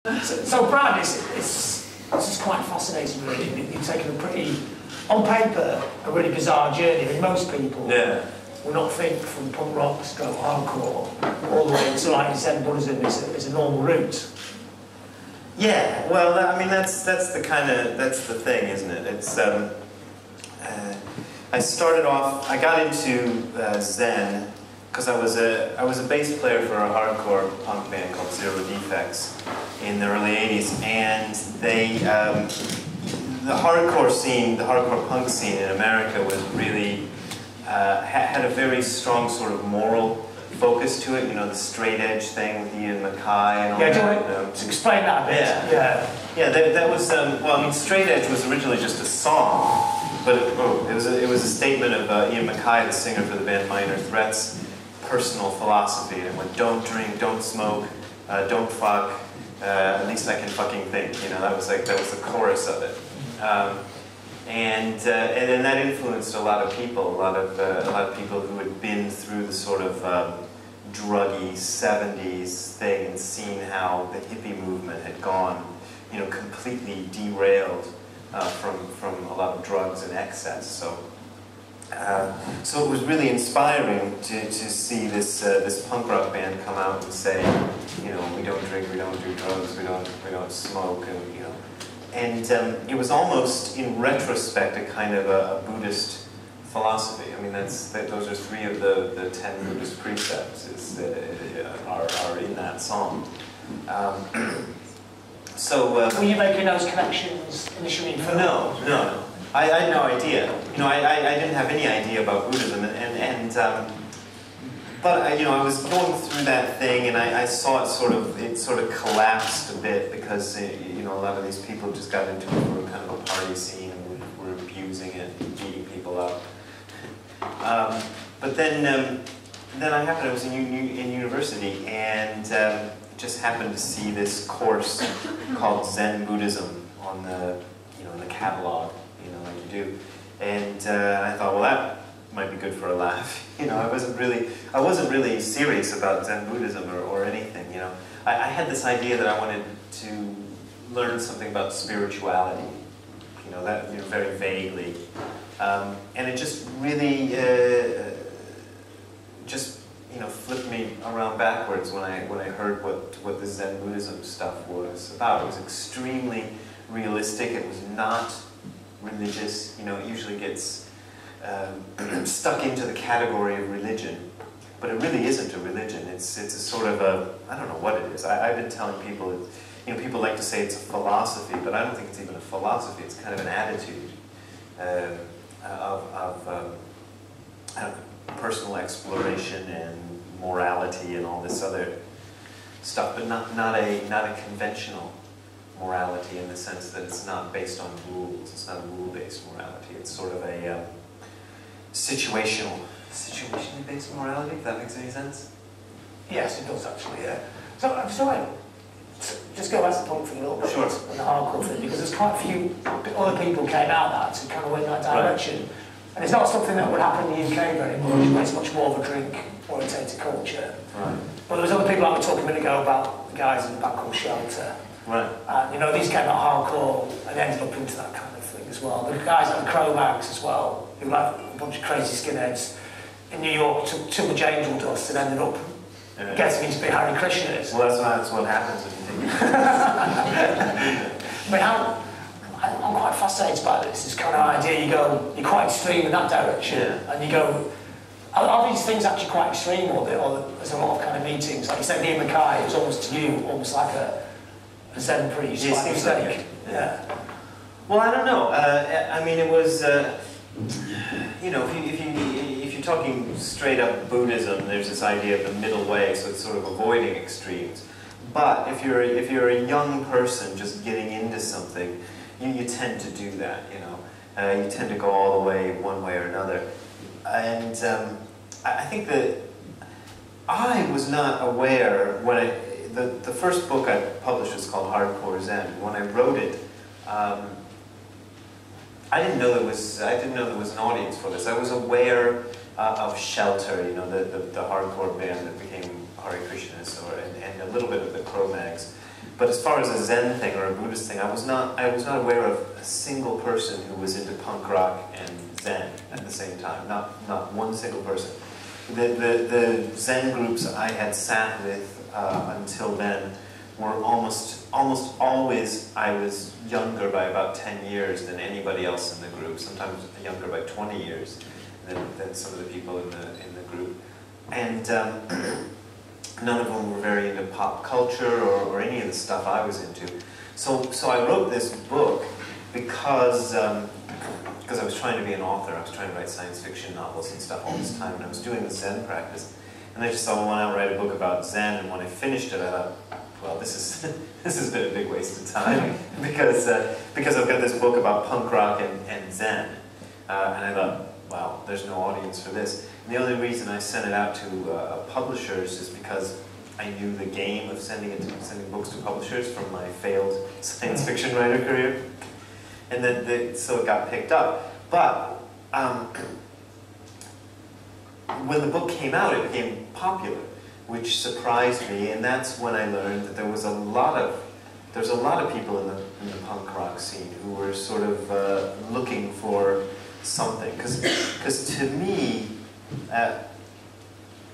So Brad, this is quite fascinating really. You've taken a pretty, on paper, a really bizarre journey. I mean, most people will not think from punk rock, stroke hardcore, all the way into like Zen Buddhism is a normal route. Yeah, well, I mean that's the thing, isn't it? It's I started off. I got into Zen because I was a bass player for a hardcore punk band called Zero DFX in the early '80s, and they the hardcore scene, the hardcore punk scene in America was really had a very strong sort of moral focus to it, you know, the straight edge thing with Ian MacKaye and all that. Do you want to explain that a bit? Yeah, that was, well, I mean, straight edge was originally just a song, but it was a statement of Ian MacKaye, the singer for the band Minor Threat's personal philosophy. And it went, don't drink, don't smoke, don't fuck, at least I can fucking think, you know, that was the chorus of it. And that influenced a lot of people, a lot of people who had been through the sort of druggy 70s thing and seen how the hippie movement had gone, you know, completely derailed from a lot of drugs and excess. So it was really inspiring to see this punk rock band come out and say, you know, we don't drink, we don't do drugs, we don't smoke, and you know. And it was almost, in retrospect, a kind of a Buddhist philosophy. I mean, those are 3 of the 10 Buddhist precepts are in that song. Were you making those connections initially in film? No. I had no idea. You know, I didn't have any idea about Buddhism, but you know, I was going through that thing, and I saw it sort of collapsed a bit because you know, a lot of these people just got into it for kind of a party scene and were abusing it, and beating people up. But then I was in university, and just happened to see this course called Zen Buddhism on the in the catalog, you know, like you do, and I thought, well, that might be good for a laugh. You know, I wasn't really serious about Zen Buddhism or anything. You know, I had this idea that I wanted to learn something about spirituality. You know, that, you know, very vaguely, and it just really you know, flipped me around backwards when I heard what the Zen Buddhism stuff was about. It was extremely realistic. It was not religious. You know, it usually gets stuck into the category of religion, but it really isn't a religion. It's a sort of a, I don't know what it is. I've been telling people, you know, people like to say it's a philosophy, but I don't think it's even a philosophy. It's kind of an attitude of I don't know, personal exploration and morality and all this other stuff, but not a conventional morality in the sense that it's not based on rules. It's not a rule-based morality. It's sort of a situationally based morality, if that makes any sense? Yes, it does actually, yeah. So I'm sorry, just go back to the point for a little bit, sure, on the hardcore thing, because there's quite a few other people came out that to kind of went that direction. Right. And it's not something that would happen in the UK very much, where it's much more of a drink-orientated culture. Right. But there was other people I was talking a minute ago about the guys in the back called Shelter. Right. And you know, these came out hardcore and ended up into that kind of thing as well. The guys like the Cro-Mags as well, who were like a bunch of crazy skinheads in New York, took too much angel dust and ended up getting into being Hare Krishnas. Well, that's what happens when you take it. But I'm quite fascinated by this kind of idea. You're quite extreme in that direction, and you go, are these things actually quite extreme, or there's a lot of kind of meetings? Like you said, Ian MacKaye, it was almost to you, almost like a Zen priest, like mistake. Yeah. Well, I don't know. I mean, it was, you know, if you're talking straight up Buddhism, there's this idea of the middle way, so it's sort of avoiding extremes. But if you're a young person just getting into something, you tend to do that, you know. You tend to go all the way one way or another. And I think that I was not aware when the first book I published was called Hardcore Zen. When I wrote it, I didn't know there was an audience for this. I was aware of Shelter, you know, the hardcore band that became Hare Krishnas, and a little bit of the Cro-Mags. But as far as a Zen thing or a Buddhist thing, I was not aware of a single person who was into punk rock and Zen at the same time. Not one single person. The Zen groups I had sat with until then were almost always, I was younger by about 10 years than anybody else in the group, sometimes younger by 20 years than some of the people in the group. And none of them were very into pop culture or any of the stuff I was into. So I wrote this book because I was trying to be an author. I was trying to write science fiction novels and stuff all this time, and I was doing the Zen practice. And I just thought, well, why not write a book about Zen? And when I finished it, I thought, well, this has been a big waste of time because I've got this book about punk rock and Zen, and I thought, wow, there's no audience for this. And the only reason I sent it out to publishers is because I knew the game of sending books to publishers from my failed science fiction writer career, and then so it got picked up. But when the book came out, it became popular, which surprised me, and that's when I learned that there's a lot of people in the punk rock scene who were sort of looking for something. Because to me,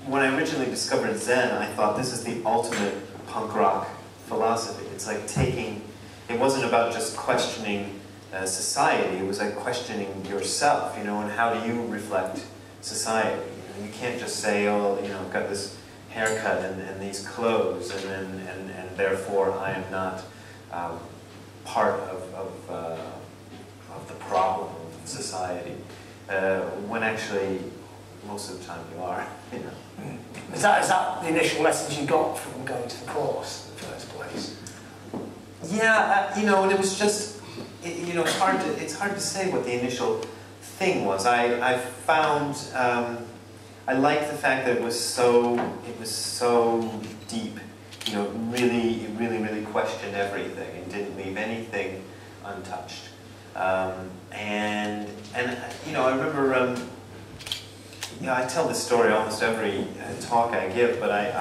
when I originally discovered Zen, I thought this is the ultimate punk rock philosophy. It's like it wasn't about just questioning society, it was like questioning yourself, and how do you reflect society? You can't just say, oh, I've got this haircut and these clothes, and therefore I am not part of the problem of society. When actually, most of the time you are. Is that the initial lessons you got from going to the course in the first place? Yeah, and it was just, it's hard to say what the initial thing was. I found. I liked the fact that it was so deep, really questioned everything and didn't leave anything untouched. And I remember, I tell this story almost every talk I give, but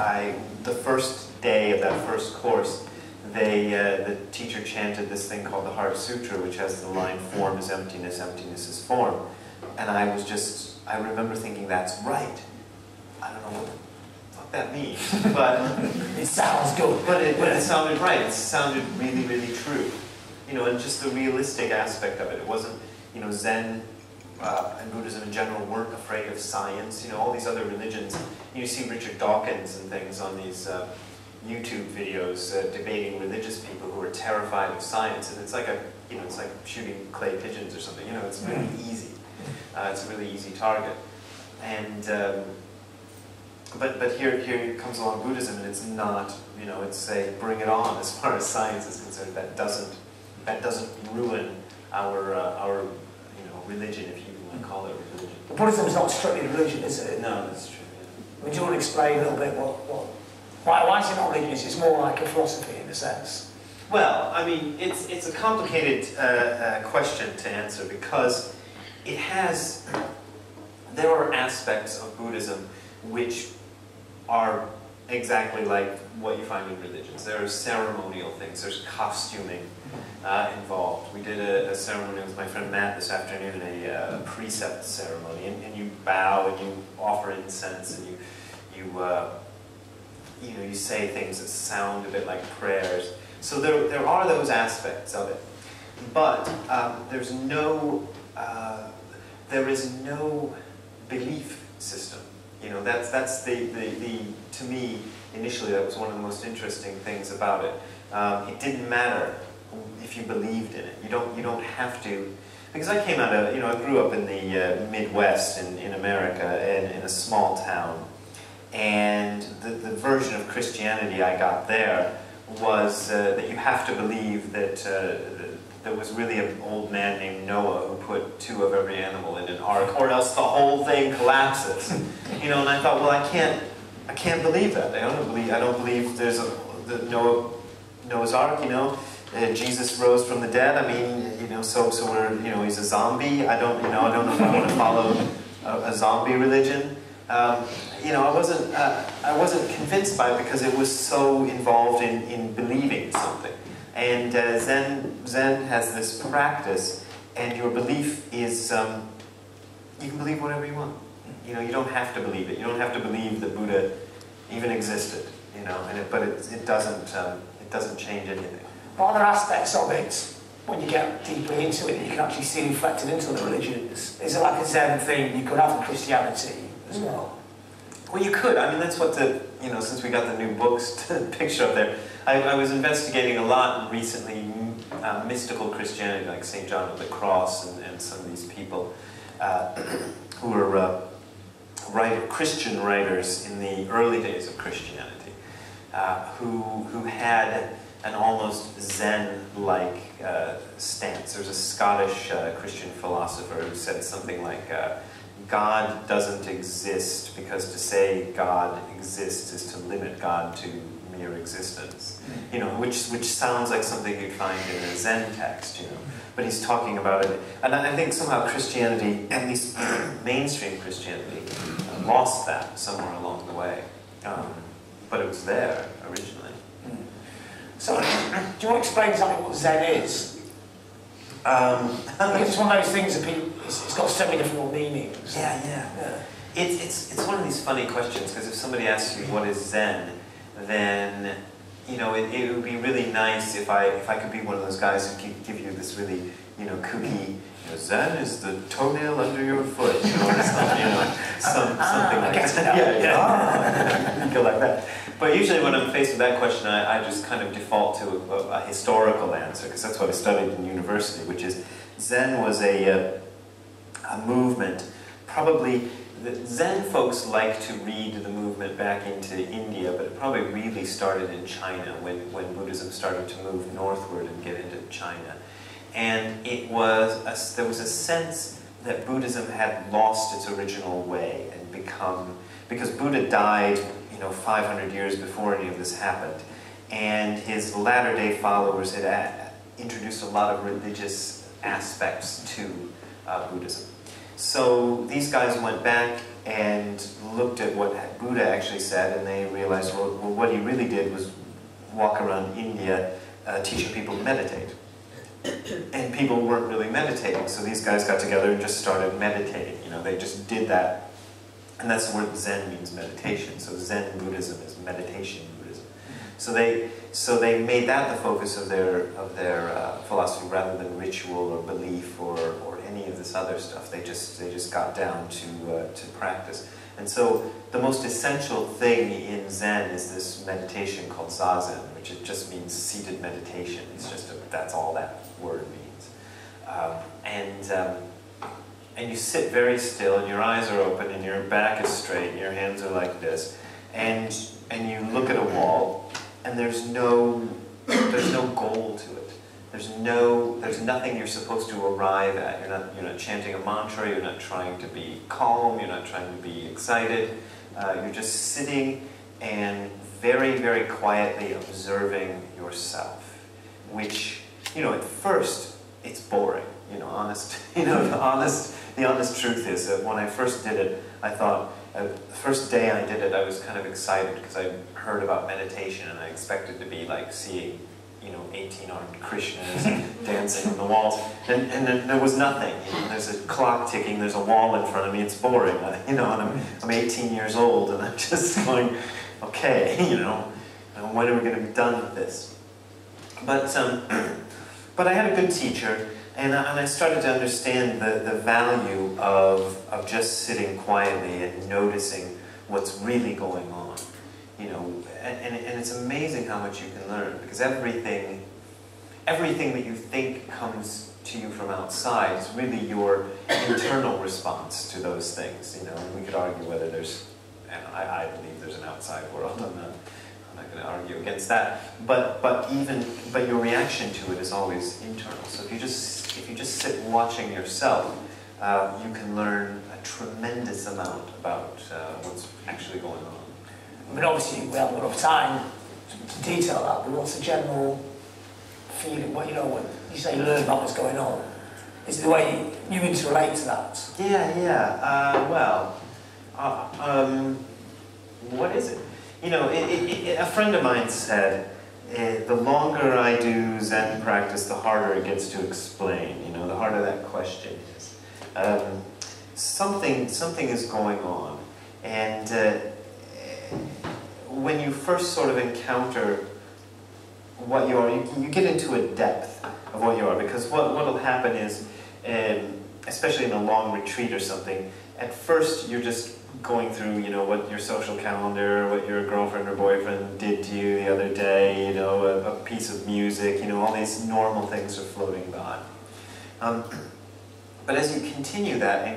the first day of that first course, the teacher chanted this thing called the Heart Sutra, which has the line, form is emptiness, emptiness is form. And I remember thinking, that's right. I don't know what the fuck that means, but it sounds good. But it sounded right. It sounded really true. And just the realistic aspect of it. It wasn't, Zen and Buddhism in general weren't afraid of science. All these other religions. You see Richard Dawkins and things on these YouTube videos debating religious people who are terrified of science, and it's like it's like shooting clay pigeons or something. It's really easy. It's a really easy target, and but here comes along Buddhism, and it's not, it's a bring it on as far as science is concerned. That doesn't ruin our religion, if you want to call it a religion. Buddhism is not strictly religion, is it? No, that's true. Yeah. Would you want to explain a little bit why is it not religious? It's more like a philosophy in a sense. Well, I mean, it's a complicated question to answer because there are aspects of Buddhism which are exactly like what you find in religions. There are ceremonial things, there's costuming involved. We did a ceremony with my friend Matt this afternoon, a precept ceremony, and you bow and you offer incense and you say things that sound a bit like prayers. So there are those aspects of it, but there is no belief system. That's to me initially that was one of the most interesting things about it. It didn't matter if you believed in it. You don't have to, because I came out of I grew up in the Midwest in America in a small town, and the version of Christianity I got there was that you have to believe that there was really an old man named Noah who put 2 of every animal in an ark, or else the whole thing collapses. And I thought, well, I can't believe that. I don't believe there's Noah's Ark. Jesus rose from the dead. I mean, so we're he's a zombie. I don't know if I want to follow a zombie religion. you know, I wasn't convinced by it because it was so involved in believing something. And Zen has this practice, and your belief is, you can believe whatever you want. You know, you don't have to believe it. You don't have to believe that Buddha even existed. You know, but it doesn't change anything. What other aspects of it, when you get deeply into it, you can actually see reflected into the religions? Is it like a Zen thing you could have in Christianity as well? Well, you could. I mean, that's what you know, since we got the new books picture up there, I was investigating a lot recently, mystical Christianity, like St. John of the Cross and some of these people who were Christian writers in the early days of Christianity, who had an almost Zen-like stance. There's a Scottish Christian philosopher who said something like, God doesn't exist because to say God exists is to limit God to mere existence. You know, which sounds like something you'd find in a Zen text, you know. But he's talking about it, and I think somehow Christianity, at least mainstream Christianity, lost that somewhere along the way. But it was there originally. So, do you want to explain exactly what Zen is? It's one of those things that people, it's got so many different meanings. Yeah. It's one of these funny questions, because if somebody asks you what is Zen, then you know it would be really nice if I could be one of those guys who could give you this really, you know, kooky, you know, Zen is the toenail under your foot, you know, or something, you know, something like that. Yeah. Go like that. But usually when I'm faced with that question, I just kind of default to a historical answer, because that's what I studied in university, which is Zen was a movement. Probably, the Zen folks like to read the movement back into India, but it probably really started in China when Buddhism started to move northward and get into China. And there was a sense that Buddhism had lost its original way and become, because Buddha died, you know, 500 years before any of this happened, and his latter-day followers had introduced a lot of religious aspects to Buddhism. So these guys went back and looked at what Buddha actually said, and they realized, well, what he really did was walk around India teaching people to meditate. And people weren't really meditating, so these guys got together and just started meditating. You know, they just did that. And that's the word Zen means meditation. So Zen Buddhism is meditation Buddhism. So they made that the focus of their philosophy rather than ritual or belief or any of this other stuff. They just got down to practice. And so the most essential thing in Zen is this meditation called Zazen, which it just means seated meditation. It's just that's all that word means. And you sit very still, and your eyes are open, and your back is straight, and your hands are like this, and you look at a wall, and there's no goal to it. There's nothing you're supposed to arrive at. You're not chanting a mantra. You're not trying to be calm. You're not trying to be excited. You're just sitting and very, very quietly observing yourself, which, you know, at first it's boring. You know, the honest truth is that when I first did it, I thought, the first day I did it, I was kind of excited because I heard about meditation and I expected to be like seeing, you know, 18-armed Krishnas dancing on the walls, and then there was nothing. You know, there's a clock ticking, there's a wall in front of me, it's boring, you know, and I'm 18 years old, and I'm just going, okay, you know, when are we going to be done with this? But I had a good teacher, and I started to understand the value of just sitting quietly and noticing what's really going on. You know, and it's amazing how much you can learn, because everything that you think comes to you from outside is really your internal response to those things. You know, and we could argue whether there's, and I believe there's an outside world. I'm not going to argue against that. But your reaction to it is always internal. So if you just sit watching yourself, you can learn a tremendous amount about what's actually going on. I mean, obviously we haven't got enough time to detail that, but what's the general feeling, what, you know, when you say learn about what's going on? Is it the way you interrelate to that? Yeah. what is it? You know, a friend of mine said, the longer I do Zen practice, the harder it gets to explain, you know, the harder that question is. Something is going on, and when you first sort of encounter what you are, you get into a depth of what you are, because what will happen is, especially in a long retreat or something, at first you're just going through, you know, what your social calendar, what your girlfriend or boyfriend did to you the other day, you know, a piece of music, you know, all these normal things are floating by. But as you continue that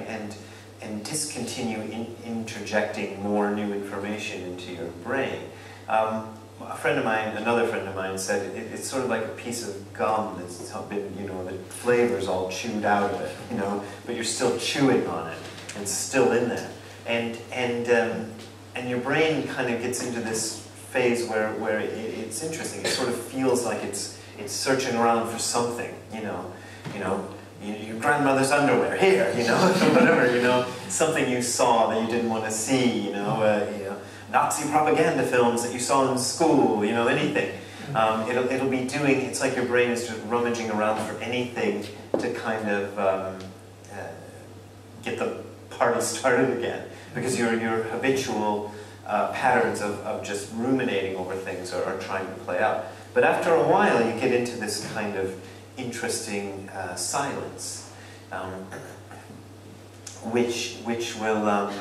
and discontinue interjecting more new information into your brain, a friend of mine, another friend of mine said it's sort of like a piece of gum that's been, you know, the flavor's all chewed out of it, you know, but you're still chewing on it and it's still in there. And your brain kind of gets into this phase where it's interesting. It sort of feels like it's searching around for something, you know, your grandmother's underwear here, you know, whatever, you know, something you saw that you didn't want to see, you know, Nazi propaganda films that you saw in school, you know, anything. It'll be doing. It's like your brain is just rummaging around for anything to kind of get the party started again, because your habitual patterns of just ruminating over things are trying to play out. But after a while, you get into this kind of interesting silence, which will,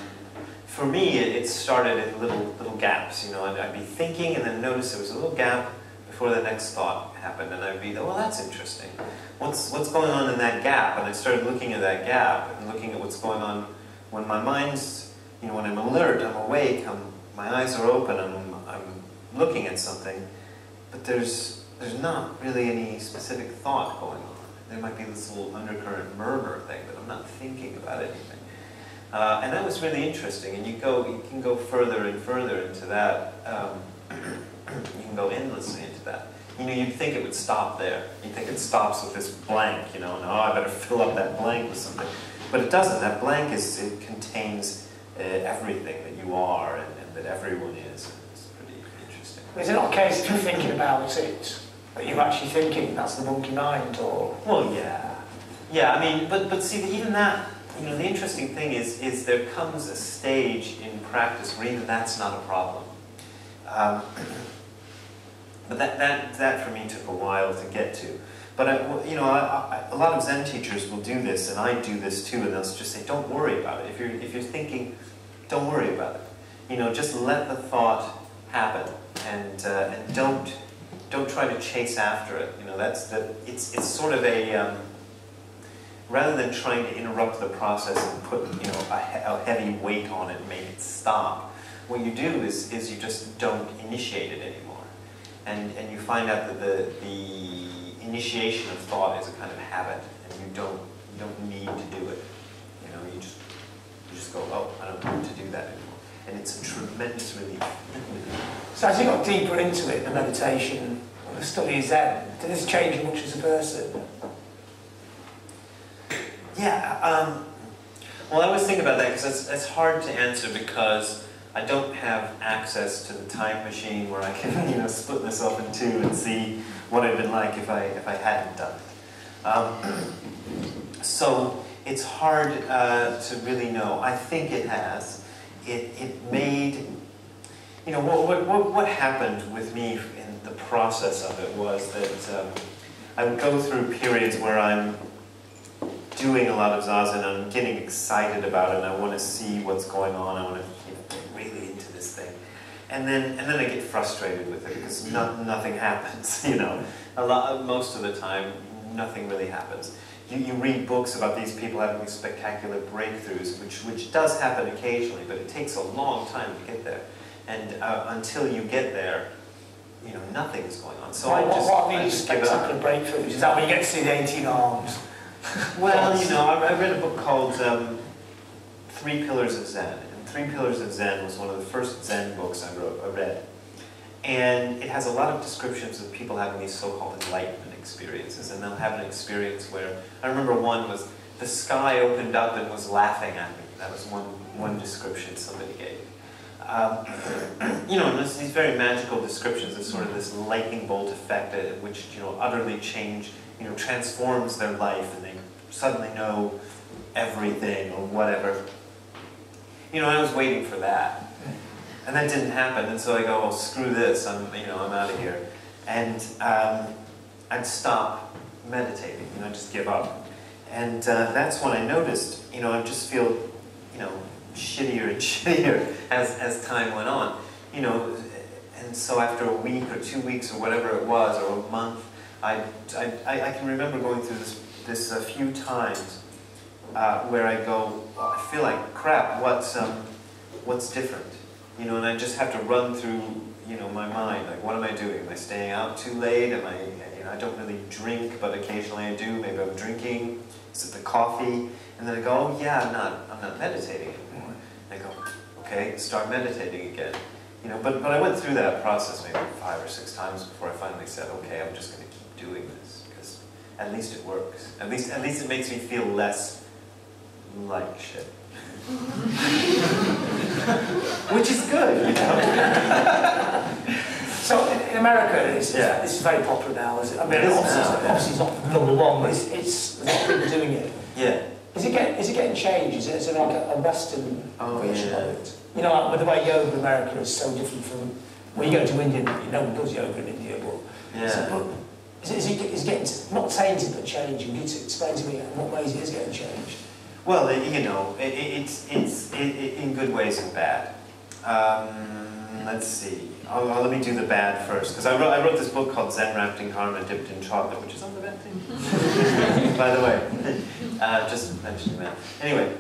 for me, it started at little gaps. You know, I'd be thinking and then notice there was a little gap before the next thought happened, and I'd be, well, that's interesting. What's going on in that gap? And I started looking at that gap and looking at what's going on when my mind's, you know, when I'm alert, I'm awake, my eyes are open, I'm looking at something, but there's not really any specific thought going on. There might be this little undercurrent murmur thing, but I'm not thinking about anything. And that was really interesting, and you can go further and further into that. You can go endlessly into that. You know, you'd think it would stop there. You'd think it stops with this blank, you know, and oh, I better fill up that blank with something. But it doesn't. That blank it contains everything that you are and that everyone is. It's pretty interesting. Is it not a case if you're thinking about it, that you're actually thinking that's the monkey mind, or? Well, yeah. Yeah, I mean, but see, even that, you know, the interesting thing is there comes a stage in practice where even that's not a problem. But that for me took a while to get to. But you know, a lot of Zen teachers will do this, and I do this too, and they'll just say, "Don't worry about it. If you're thinking, don't worry about it. You know, just let the thought happen, and don't try to chase after it. You know, it's sort of a rather than trying to interrupt the process and put, you know, a heavy weight on it and make it stop. What you do is you just don't initiate it anymore, and you find out that the initiation of thought is a kind of habit, and you don't need to do it. You know, you just go, oh, I don't need to do that anymore, and it's a tremendous relief. So as you got deeper into it, the meditation, or the study of Zen, did this change you much as a person? Yeah. Well, I always think about that because it's hard to answer because I don't have access to the time machine where I can, you know, split myself in two and see what it'd been like if I hadn't done it. So it's hard to really know. I think it has. It made, you know, what happened with me in the process of it was that I would go through periods where I'm doing a lot of Zazen, I'm getting excited about it, and I want to see what's going on, I want to, you know, get really into this thing. And then I get frustrated with it because nothing happens, you know. Most of the time, nothing really happens. You read books about these people having these spectacular breakthroughs, which does happen occasionally, but it takes a long time to get there. And until you get there, you know, nothing's going on. So what are these spectacular breakthroughs? Is that when you get to see the 18 arms? Well, you know, I read a book called 3 Pillars of Zen. And 3 Pillars of Zen was one of the first Zen books I read. And it has a lot of descriptions of people having these so-called enlightenment experiences. And they'll have an experience where, I remember one was, the sky opened up and was laughing at me. That was one description somebody gave. you know, and these very magical descriptions of sort of this lightning bolt effect, which, you know, utterly transforms their life, and they suddenly know everything or whatever. You know, I was waiting for that, and that didn't happen. And so I go, well, screw this. I'm out of here, and I'd stop meditating. You know, I'd just give up. And that's when I noticed, you know, I just feel, you know, shittier and shittier as time went on, you know. And so after a week or 2 weeks or whatever it was, or a month, I can remember going through this a few times where I go, well, I feel like crap. What's different? You know, and I just have to run through, you know, my mind, like, what am I doing? Am I staying out too late? Am I, you know, I don't really drink, but occasionally I do. Maybe I'm drinking. Is it the coffee? And then I go, oh yeah, I'm not meditating anymore. And I go, okay, start meditating again. You know, but I went through that process maybe 5 or 6 times before I finally said, okay, I'm just going to keep doing this, because at least it works. At least it makes me feel less like shit. Which is good, you know. So in America, this is very popular now. I mean, obviously it's not #1, but it's there's a lot of people doing it. Yeah. Is it getting changed? Is it like a Western version of it? You know, like with the way yoga in America is so different from, well, you go to India, no one does yoga in India, but is it getting, not tainted, but changing? Can you explain to me in what ways it is getting changed? Well, you know, it's in good ways and bad. Let's see. Let me do the bad first, because I wrote this book called Zen Wrapped in Karma, Dipped in Chocolate, which is on the bad thing. By the way, just mentioning that. Anyway,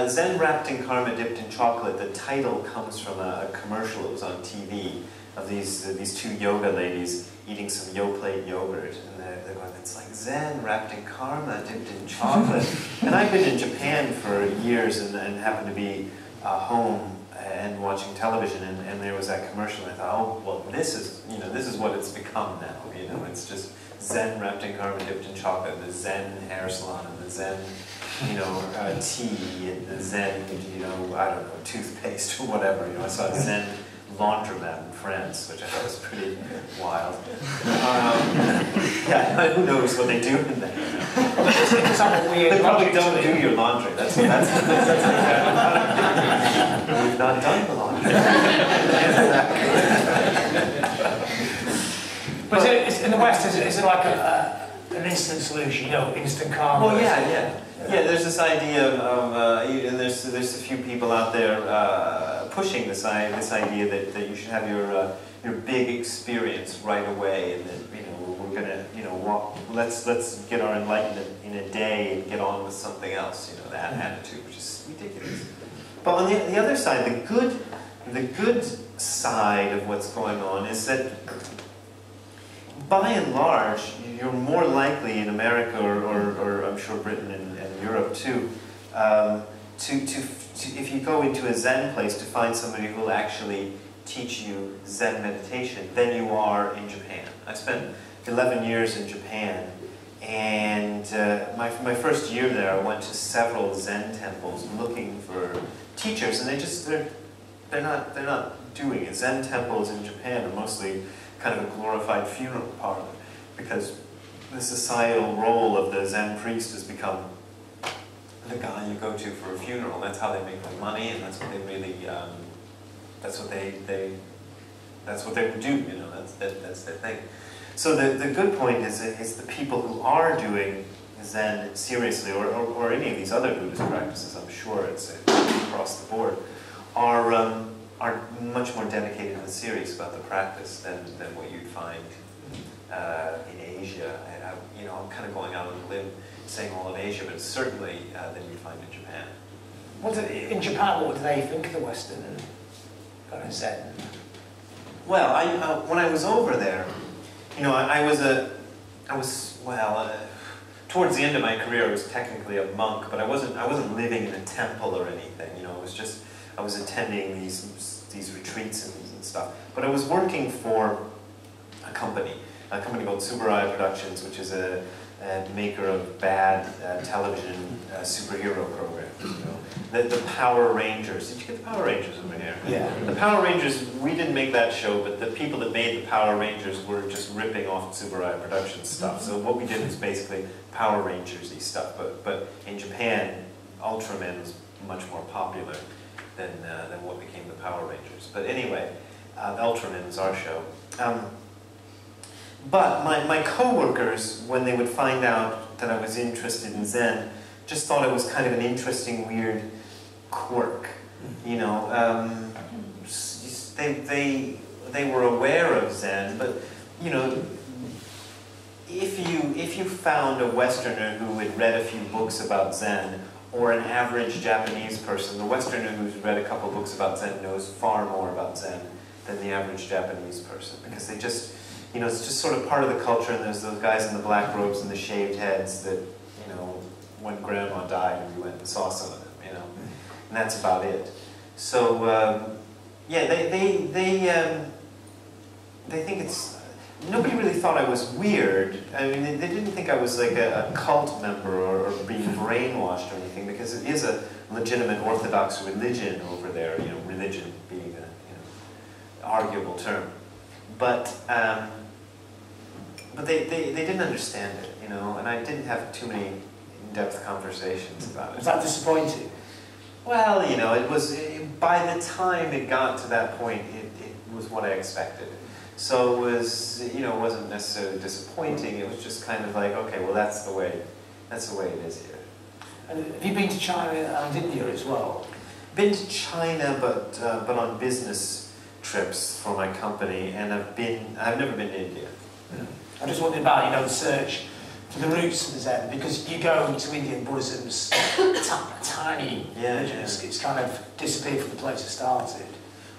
Zen Wrapped in Karma, Dipped in Chocolate, the title comes from a commercial that was on TV of these 2 yoga ladies eating some Yoplait yogurt, and they're going, it's like Zen wrapped in karma, dipped in chocolate. And I've been in Japan for years and happened to be home and watching television, and there was that commercial, and I thought, oh, well, this is what it's become now. You know, it's just Zen wrapped in karma, dipped in chocolate, and the Zen hair salon, and the Zen, you know, tea, and the Zen, you know, I don't know, toothpaste or whatever. You know, I saw a Zen laundromat in France, which I thought was pretty wild. Yeah, who knows what they do in there? They probably don't do your laundry. That's We've not done the laundry. But in the West, is it like an instant solution? You know, instant karma. Well, yeah. There's this idea of and there's a few people out there pushing this idea that you should have your big experience right away, and that, you know, we're gonna, you know, let's get our enlightenment in a day and get on with something else. You know, that attitude, which is ridiculous. But on the other side, the good side of what's going on is that, by and large, you're more likely in America, or I'm sure Britain and Europe too, if you go into a Zen place, to find somebody who will actually teach you Zen meditation than you are in Japan. I spent 11 years in Japan, and my first year there, I went to several Zen temples looking for teachers, and they're not doing it. Zen temples in Japan are mostly kind of a glorified funeral parlor, because the societal role of the Zen priest has become the guy you go to for a funeral. That's how they make their money, and that's what they really, that's what they do. You know, that's their thing. So the good point is the people who are doing Zen seriously, or any of these other Buddhist practices, I'm sure it's across the board, are much more dedicated and serious about the practice than what you'd find in Asia. You know, I'm kind of going out on a limb saying all of Asia, but certainly than you'd find in Japan. In Japan, what do they think of the Western kind of Zen? Well, when I was over there, you know, towards the end of my career, I was technically a monk, but I wasn't living in a temple or anything. You know, I was attending these retreats and stuff. But I was working for a company called Tsuburaya Productions, which is a maker of bad television superhero programs. You know? The Power Rangers. Did you get the Power Rangers over here? Yeah. The Power Rangers, we didn't make that show, but the people that made the Power Rangers were just ripping off Tsuburaya Productions stuff. So what we did was basically Power Rangers-y stuff. But in Japan, Ultraman was much more popular than what became the Power Rangers. But anyway, Ultraman was our show. But my co-workers, when they would find out that I was interested in Zen, just thought it was kind of an interesting, weird quirk. You know, they were aware of Zen, but you know, if you found a Westerner who had read a few books about Zen, or an average Japanese person, the Westerner who's read a couple books about Zen knows far more about Zen than the average Japanese person, because they just, you know, it's just sort of part of the culture, and there's those guys in the black robes and the shaved heads that, you know, when grandma died, we went and saw some of them, you know, and that's about it. So, yeah, they think it's, nobody really thought I was weird. I mean, they didn't think I was like a cult member or being brainwashed or anything, because it is a legitimate Orthodox religion over there, you know, religion being a, you know, arguable term. But they didn't understand it, you know, and I didn't have too many in-depth conversations about it. Was that disappointing? Well, you know, it was, by the time it got to that point, it was what I expected. So it was, you know, it wasn't necessarily disappointing, it was just kind of like, okay, well that's the way it is here. And have you been to China and India as well? Been to China, but on business trips for my company, and I've never been to India. I just wondered about, you know, the search for the roots of the Zen, because you go to Indian Buddhism's tiny religion, it's kind of disappeared from the place it started.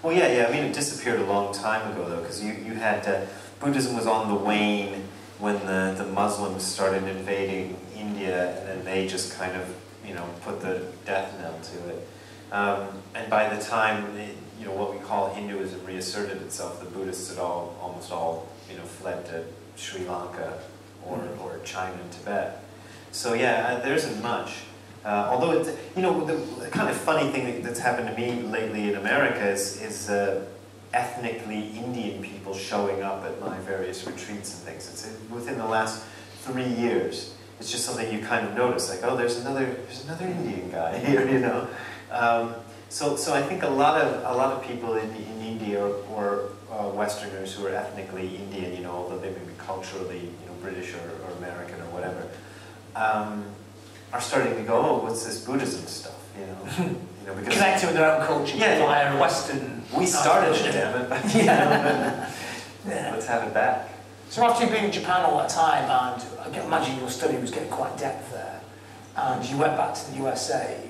Well, yeah, I mean, it disappeared a long time ago, though, because you had, Buddhism was on the wane when the Muslims started invading India, and then they just kind of, you know, put the death knell to it. And by the time, you know, what we call Hinduism reasserted itself, the Buddhists had almost all, you know, fled to Sri Lanka or China and Tibet. So yeah, there isn't much. Although, it's, you know, the kind of funny thing that's happened to me lately in America is ethnically Indian people showing up at my various retreats and things. It's within the last 3 years. It's just something you kind of notice, like, oh, there's another Indian guy here, you know. So I think a lot of people in India or Westerners who are ethnically Indian, you know, although they may be culturally, you know, British or American or whatever, are starting to go, oh, what's this Buddhism stuff, you know? You know, because connected with their own culture, via Western. We started it, damn it. Let's have it back. So after you've been in Japan all that time, and I can imagine your study was getting quite in depth there, and you went back to the USA,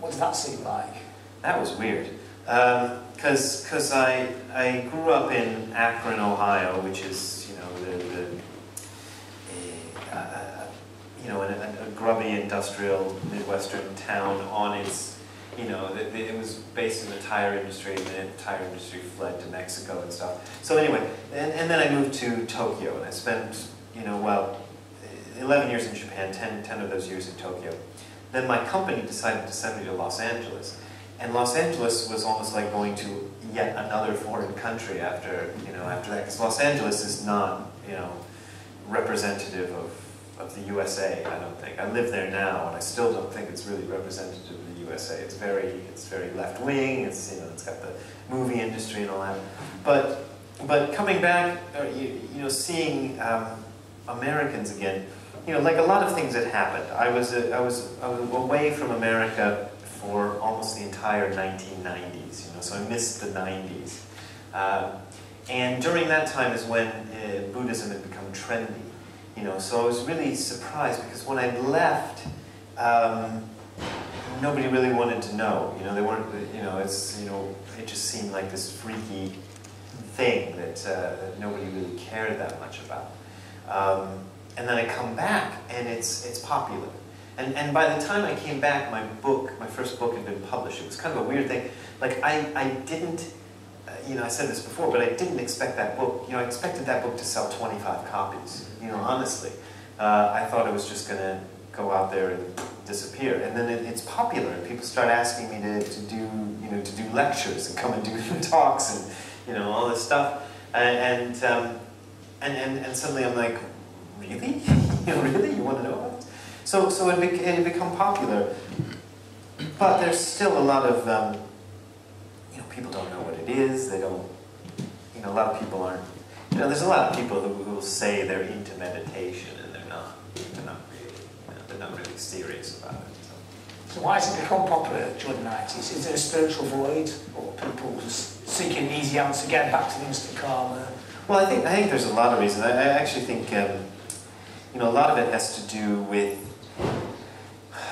what did that seem like? That was weird. Because I grew up in Akron, Ohio, which is, you know, a grubby industrial Midwestern town on its, you know, it was based in the tire industry, and then the tire industry fled to Mexico and stuff. So anyway, and then I moved to Tokyo, and I spent, you know, well, 11 years in Japan, 10 of those years in Tokyo. Then my company decided to send me to Los Angeles. And Los Angeles was almost like going to yet another foreign country after that, because Los Angeles is not, you know, representative of the USA, I don't think. I live there now, and I still don't think it's really representative of the USA. It's very left-wing, it's, you know, it's got the movie industry and all that. But coming back, you know, seeing Americans again, you know, like a lot of things that happened. I was away from America for almost the entire 1990s, you know, so I missed the 90s. And during that time is when Buddhism had become trendy, you know, so I was really surprised, because when I left, nobody really wanted to know, you know, they weren't, you know, it's, you know, it just seemed like this freaky thing that nobody really cared that much about. And then I come back, and it's popular. And by the time I came back, my first book had been published. It was kind of a weird thing. Like, I didn't, you know, I said this before, but I didn't expect that book, you know, I expected that book to sell 25 copies, you know, honestly. I thought it was just going to go out there and disappear. And then it's popular, and people start asking me to do lectures and come and do talks and all this stuff. And suddenly I'm like, really? Really? You want to know about this? So it had become popular, but there's still a lot of people don't know what it is. They don't. A lot of people aren't. There's a lot of people who will say they're into meditation and they're not. They're not really serious about it. So why has it become popular during the 90s? Is there a spiritual void, or people just seeking an easy answer, getting back to the instant karma? Well, I think there's a lot of reasons. I actually think a lot of it has to do with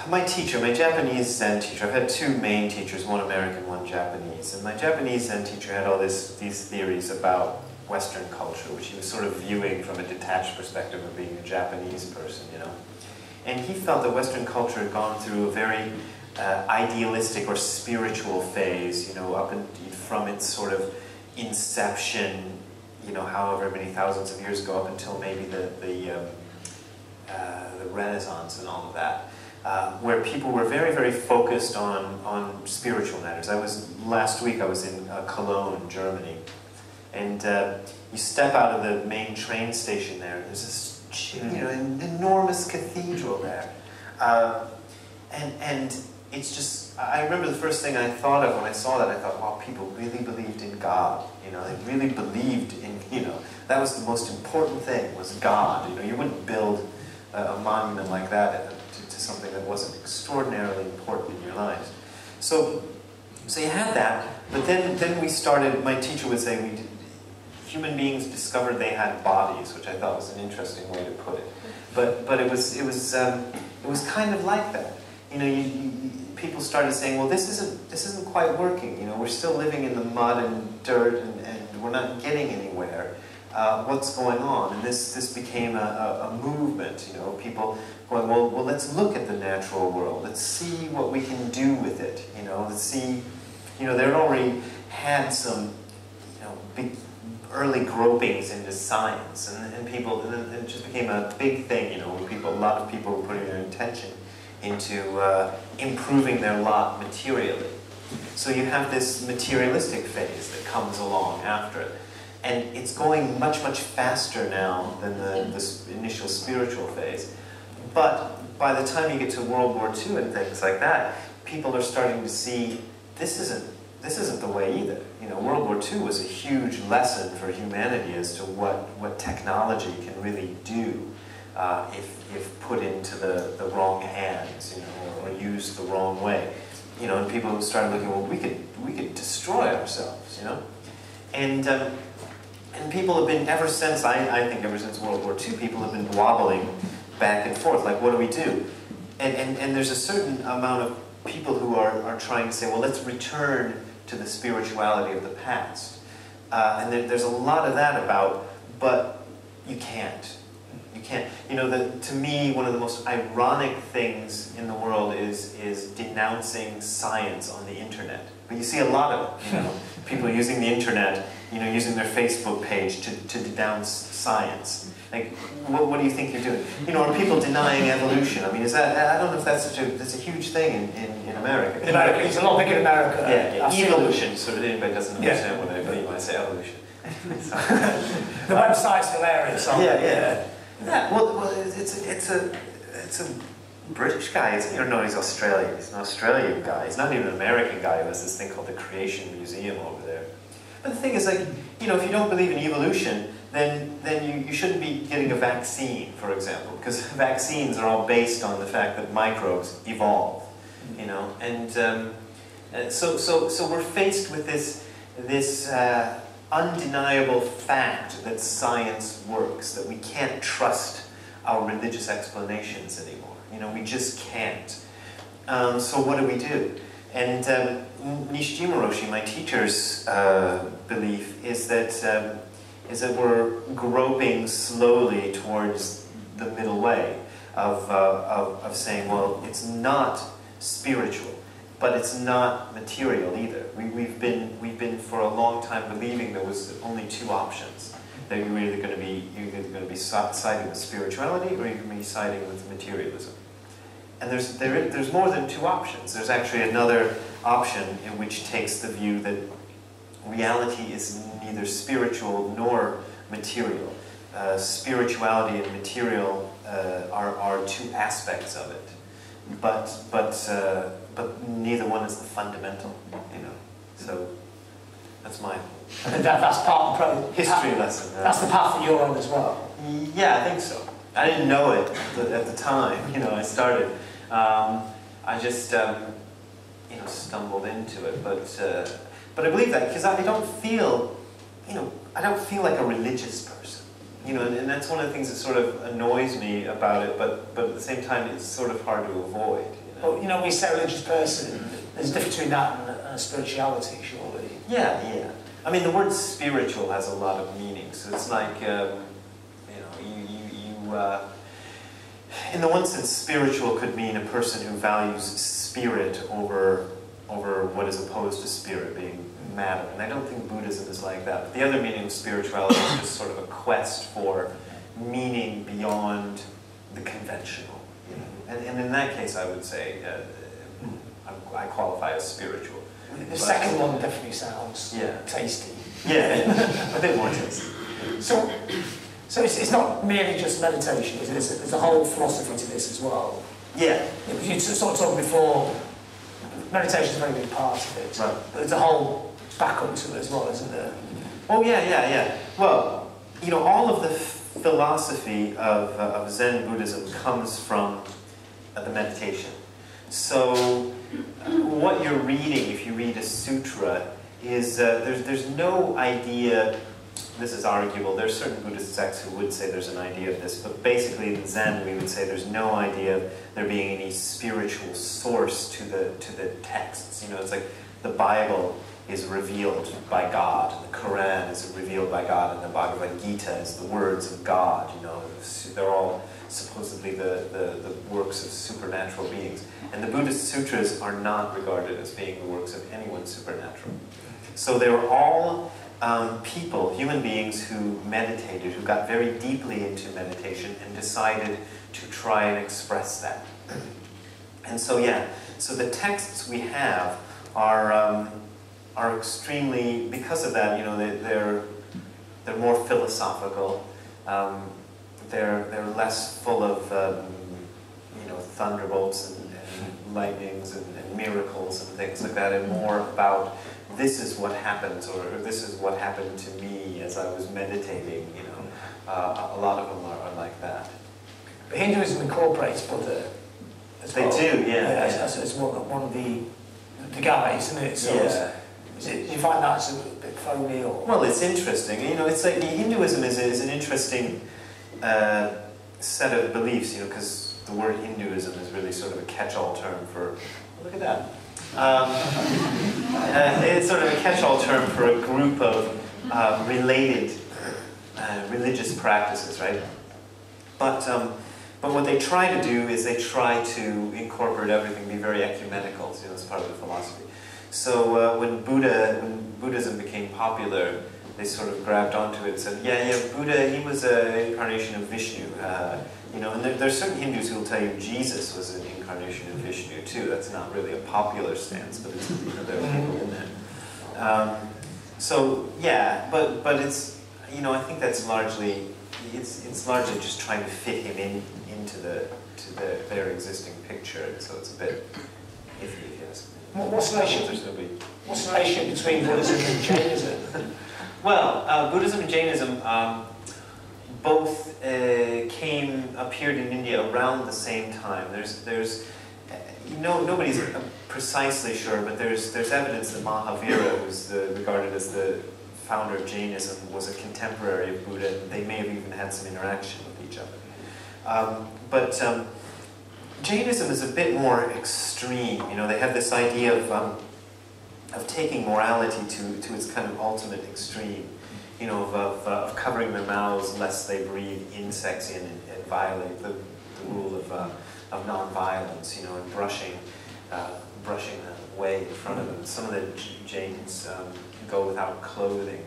my teacher, my Japanese Zen teacher. I've had two main teachers, one American, one Japanese. And my Japanese Zen teacher had all these theories about Western culture, which he was sort of viewing from a detached perspective of being a Japanese person, And he felt that Western culture had gone through a very idealistic or spiritual phase, from its sort of inception, however many thousands of years ago, up until maybe the Renaissance and all of that. Where people were very, very focused on spiritual matters. Last week I was in Cologne, Germany, and you step out of the main train station there, and there's this an enormous cathedral there, and it's just, I remember the first thing I thought of when I saw that, I thought, wow, people really believed in God, they really believed in, that was the most important thing, was God. You wouldn't build a monument like that to something that wasn't extraordinarily important in your lives. So you had that, but then we started, my teacher would say, human beings discovered they had bodies, which I thought was an interesting way to put it. But it was kind of like that. People started saying, well, this isn't quite working. We're still living in the mud and dirt, and we're not getting anywhere. What's going on? And this became a movement. People going, well, let's look at the natural world. Let's see what we can do with it. Let's see. They had already had some, big early gropings into science, and it just became a big thing. A lot of people were putting their intention into improving their lot materially. So you have this materialistic phase that comes along after it. And it's going much, much faster now than this initial spiritual phase. But by the time you get to World War II and things like that, people are starting to see this isn't the way either. World War II was a huge lesson for humanity as to what technology can really do if put into the wrong hands, or used the wrong way. And people started looking, well, we could destroy ourselves, And people have been, ever since, I think ever since World War II, people have been wobbling back and forth, like, what do we do? And there's a certain amount of people who are trying to say, well, let's return to the spirituality of the past. And there's a lot of that about, but you can't. You can't. To me, one of the most ironic things in the world is denouncing science on the internet. But you see a lot of it, people using the internet, using their Facebook page to denounce science. Like, what do you think you're doing? Are people denying evolution? I mean, is that, I don't know if that's a huge thing in America. In America, it's a lot bigger in America. Yeah, evolution, so that anybody doesn't understand what I mean when I say evolution. The website's hilarious. Yeah. Well, it's a British guy. He's Australian. He's an Australian guy. He's not even an American guy who has this thing called the Creation Museum over there. But the thing is, like, if you don't believe in evolution, then you shouldn't be getting a vaccine, for example, because vaccines are all based on the fact that microbes evolve, and so we're faced with this undeniable fact that science works, that we can't trust our religious explanations anymore. We just can't. So what do? And Nishijima Roshi, my teacher's belief is that we're groping slowly towards the middle way of saying, well, it's not spiritual, but it's not material either. We've been for a long time believing there was only two options. That you were either going to be going to be siding with spirituality, or you're going to be siding with materialism. And there's more than two options. There's actually another option in which takes the view that reality is neither spiritual nor material. Spirituality and material are two aspects of it, but neither one is the fundamental. So that's my that's part of the history lesson. That's the path that you're on as well. Yeah, I think so. I didn't know it at the time. I started. I just stumbled into it, but I believe that because I don't feel like a religious person. And that's one of the things that sort of annoys me about it, but at the same time it's sort of hard to avoid. Well, we say religious person, there's a difference between that and spirituality, surely. Yeah. I mean, the word spiritual has a lot of meanings. So it's like, in the one sense, spiritual could mean a person who values spirit over what is opposed to spirit, being matter. And I don't think Buddhism is like that. But the other meaning of spirituality is just sort of a quest for meaning beyond the conventional. And in that case, I would say I qualify as spiritual. The second one definitely sounds tasty. Yeah, a bit more tasty. So it's not merely just meditation, is it? There's a whole philosophy to this as well. Yeah. You sort of talked before, meditation is a very big part of it. Right. But there's a whole backup to it as well, isn't there? Oh, yeah. Well, all of the philosophy of Zen Buddhism comes from the meditation. So what you're reading, if you read a sutra, is there's no idea. This is arguable. There are certain Buddhist sects who would say there's an idea of this, but basically in Zen we would say there's no idea of there being any spiritual source to the texts. It's like the Bible is revealed by God, and the Quran is revealed by God, and the Bhagavad Gita is the words of God. They're all supposedly the works of supernatural beings. And the Buddhist sutras are not regarded as being the works of anyone supernatural. So they were all people, human beings who meditated, who got very deeply into meditation and decided to try and express that. And so so the texts we have are extremely, because of that, they're more philosophical. They're less full of thunderbolts and lightnings and miracles and things like that, and more about this is what happens, or this is what happened to me as I was meditating. A lot of them are like that. But Hinduism incorporates Buddha as well. They do, yeah. As one of the guys, isn't it? So yeah. Do you find that a bit phony? Or? Well, it's interesting. It's like Hinduism is an interesting set of beliefs, because the word Hinduism is really sort of a catch-all term for, look at that. It's sort of a catch-all term for a group of related religious practices, right? But what they try to do is they try to incorporate everything, be very ecumenical, as part of the philosophy. So when Buddhism became popular, they sort of grabbed onto it and said, Buddha, he was an incarnation of Vishnu. And there are certain Hindus who will tell you Jesus was an incarnation of Vishnu too. That's not really a popular stance, but it's, there are people in there. But it's, I think that's largely, it's largely just trying to fit him into their existing picture. So it's a bit iffy, if you ask me. What's the relationship between Buddhism and Jainism? Well, Buddhism and Jainism both appeared in India around the same time. Nobody's precisely sure, but there's evidence that Mahavira, who's regarded as the founder of Jainism, was a contemporary of Buddha. And they may have even had some interaction with each other. But Jainism is a bit more extreme. They have this idea of taking morality to its kind of ultimate extreme, of covering their mouths lest they breathe insects in and violate the rule of non-violence, and brushing them away in front of them. Some of the Jains go without clothing.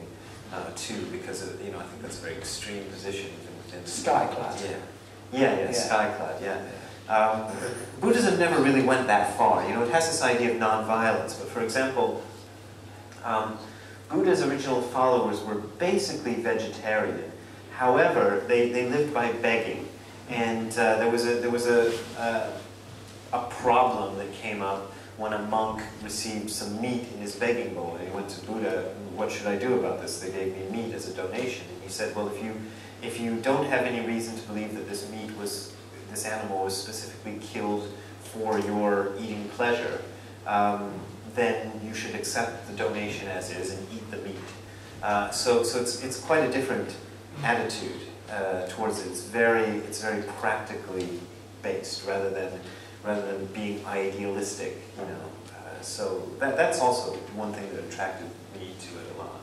too, because of, I think that's a very extreme position within Skyclad. Yeah, skyclad, yeah. Buddhism never really went that far. It has this idea of non-violence, but for example, Buddha's original followers were basically vegetarian. However, they lived by begging, and there was a problem that came up when a monk received some meat in his begging bowl, and he went to Buddha, "What should I do about this? They gave me meat as a donation." And he said, "Well, if you don't have any reason to believe that this animal was specifically killed for your eating pleasure, then you should accept the donation as is and eat the meat." So it's quite a different attitude towards it. It's very practically based rather than being idealistic, So that's also one thing that attracted me to it a lot.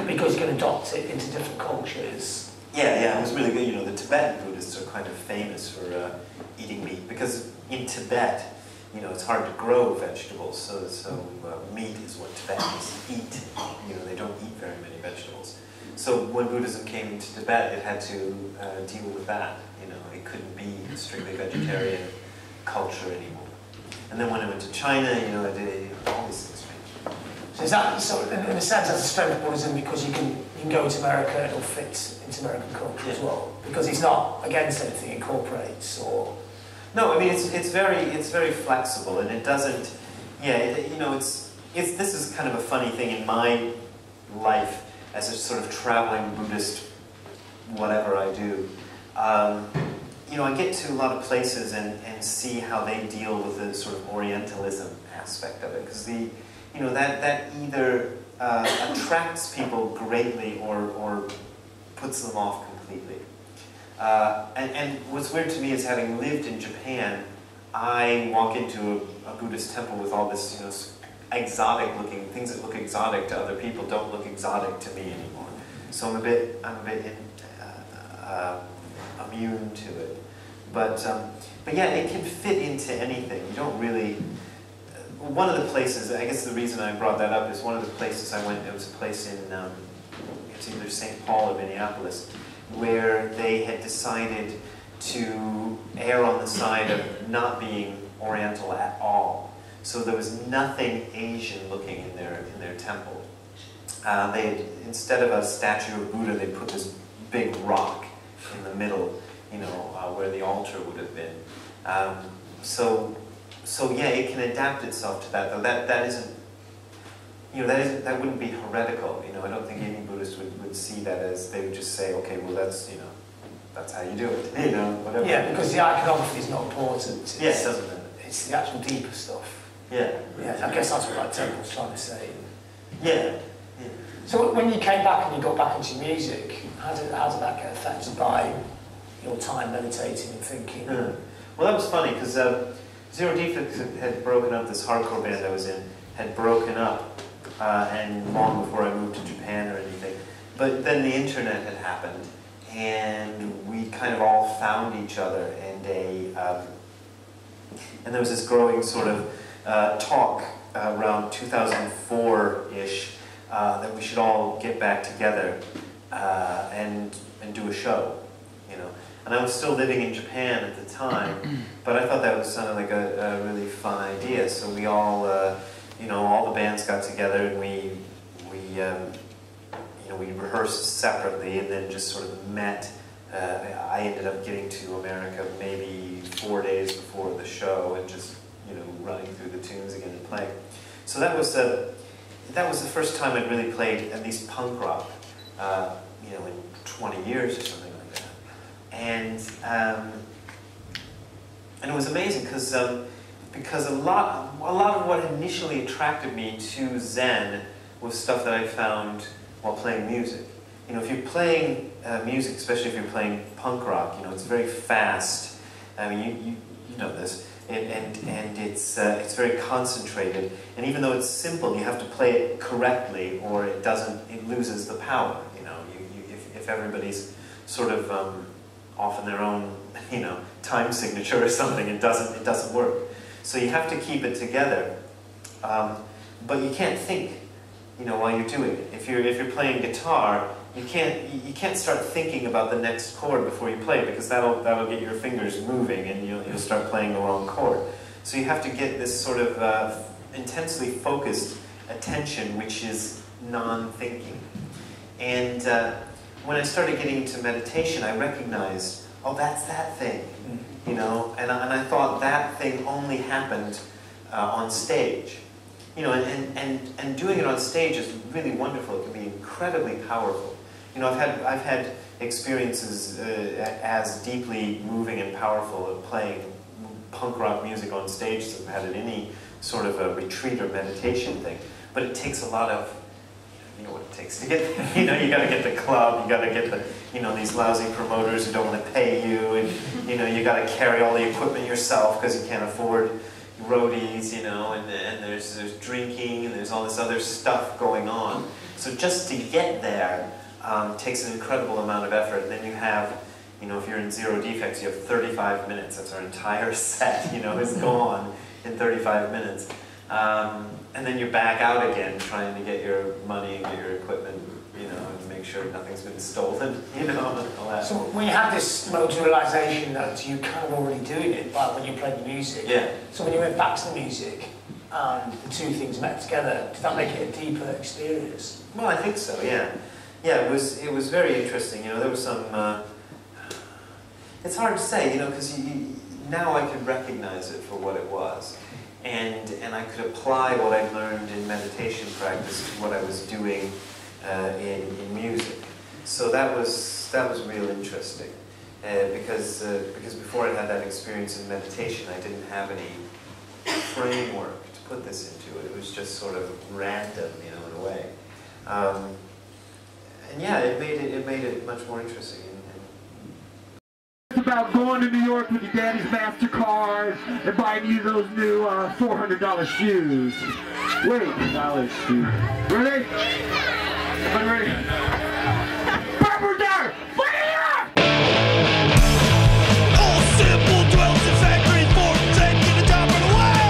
Because you can adopt it into different cultures. Yeah, it was really good. The Tibetan Buddhists are kind of famous for eating meat, because in Tibet, it's hard to grow vegetables, so meat is what Tibetans eat. They don't eat very many vegetables. So when Buddhism came into Tibet, it had to deal with that. It couldn't be a strictly vegetarian culture anymore. And then when it went to China, all these things changed. So in a sense, that's a strength of Buddhism, because you can go to America and it'll fit into American culture as well, because it's not against anything, it incorporates or. No, I mean it's very flexible, and it doesn't. This is kind of a funny thing in my life as a sort of traveling Buddhist, whatever I do. I get to a lot of places and see how they deal with the sort of Orientalism aspect of it, because that either attracts people greatly or puts them off completely. And what's weird to me is, having lived in Japan, I walk into a Buddhist temple with all this, exotic looking things that look exotic to other people don't look exotic to me anymore. So I'm a bit immune to it. But yeah, it can fit into anything. You don't really. One of the places, I guess the reason I brought that up is one of the places I went. It was a place in it's either St. Paul or Minneapolis, where they had decided to err on the side of not being Oriental at all. So there was nothing Asian looking in their temple. Instead of a statue of Buddha, they put this big rock in the middle, where the altar would have been. So yeah, it can adapt itself to that. Though that isn't, that wouldn't be heretical. I don't think any Buddhist would see that as, they would just say, okay, well that's how you do it. Whatever. Yeah, because the iconography is not important. It doesn't matter. It's the actual deeper stuff. Yeah. I guess that's what that temple's trying to say. Yeah. So when you came back and you got back into music, how did that get affected by your time meditating and thinking? Well, that was funny, because Zero DFX had broken up. This hardcore band I was in had broken up, and long before I moved to Japan or anything. But then the internet had happened, and we kind of all found each other, and there was this growing sort of talk around 2004-ish that we should all get back together and do a show, And I was still living in Japan at the time, but I thought that sounded like a really fun idea. So we all, all the bands got together, and we rehearsed separately, and then just sort of met. I ended up getting to America maybe 4 days before the show, and just running through the tunes again and playing. So that was the first time I'd really played at least punk rock, in 20 years or something like that. And it was amazing, because a lot of what initially attracted me to Zen was stuff that I found while playing music. If you're playing music, especially if you're playing punk rock, it's very fast. I mean, you know this, and it's very concentrated. And even though it's simple, you have to play it correctly, or it loses the power. If everybody's sort of off in their own, time signature or something, it doesn't work. So you have to keep it together, but you can't think, while you're doing it. If you're playing guitar, you can't start thinking about the next chord before you play, because that'll get your fingers moving and you'll start playing the wrong chord. So you have to get this sort of intensely focused attention, which is non-thinking. And when I started getting into meditation, I recognized, oh, that's that thing, you know, and I thought that thing only happened on stage. You know, and doing it on stage is really wonderful. It can be incredibly powerful. You know, I've had experiences as deeply moving and powerful of playing punk rock music on stage as I've had at any sort of a retreat or meditation thing. But it takes a lot of, you know what it takes to get, you know, you got to get the club, you got to get the, you know, these lousy promoters who don't want to pay you, and, you know, you got to carry all the equipment yourself because you can't afford roadies, you know, and there's drinking, and there's all this other stuff going on. So just to get there takes an incredible amount of effort. And then you have, you know, if you're in Zero DFX, you have 35 minutes. That's our entire set, you know, is gone in 35 minutes. And then you're back out again trying to get your money and get your equipment, you know, and make sure nothing's been stolen, you know, and all that. So when you had this moment of realisation that you kind of already doing it, like when you played the music, yeah. So when you went back to the music and the two things met together, did that make it a deeper experience? Well, I think so, yeah. Yeah, it was very interesting, you know, there was some, it's hard to say, you know, because now I could recognize it for what it was. And I could apply what I learned in meditation practice to what I was doing in music. So that was real interesting, because before I had that experience in meditation, I didn't have any framework to put this into. It was just sort of random, you know, in a way. And yeah, it made it much more interesting. It's about going to New York with your daddy's MasterCard and buying you those new $400 shoes. Wait, dollar shoes. Ready? Everybody ready? Purple Dart! Fire! All simple dwells in factories for taking the top of the way.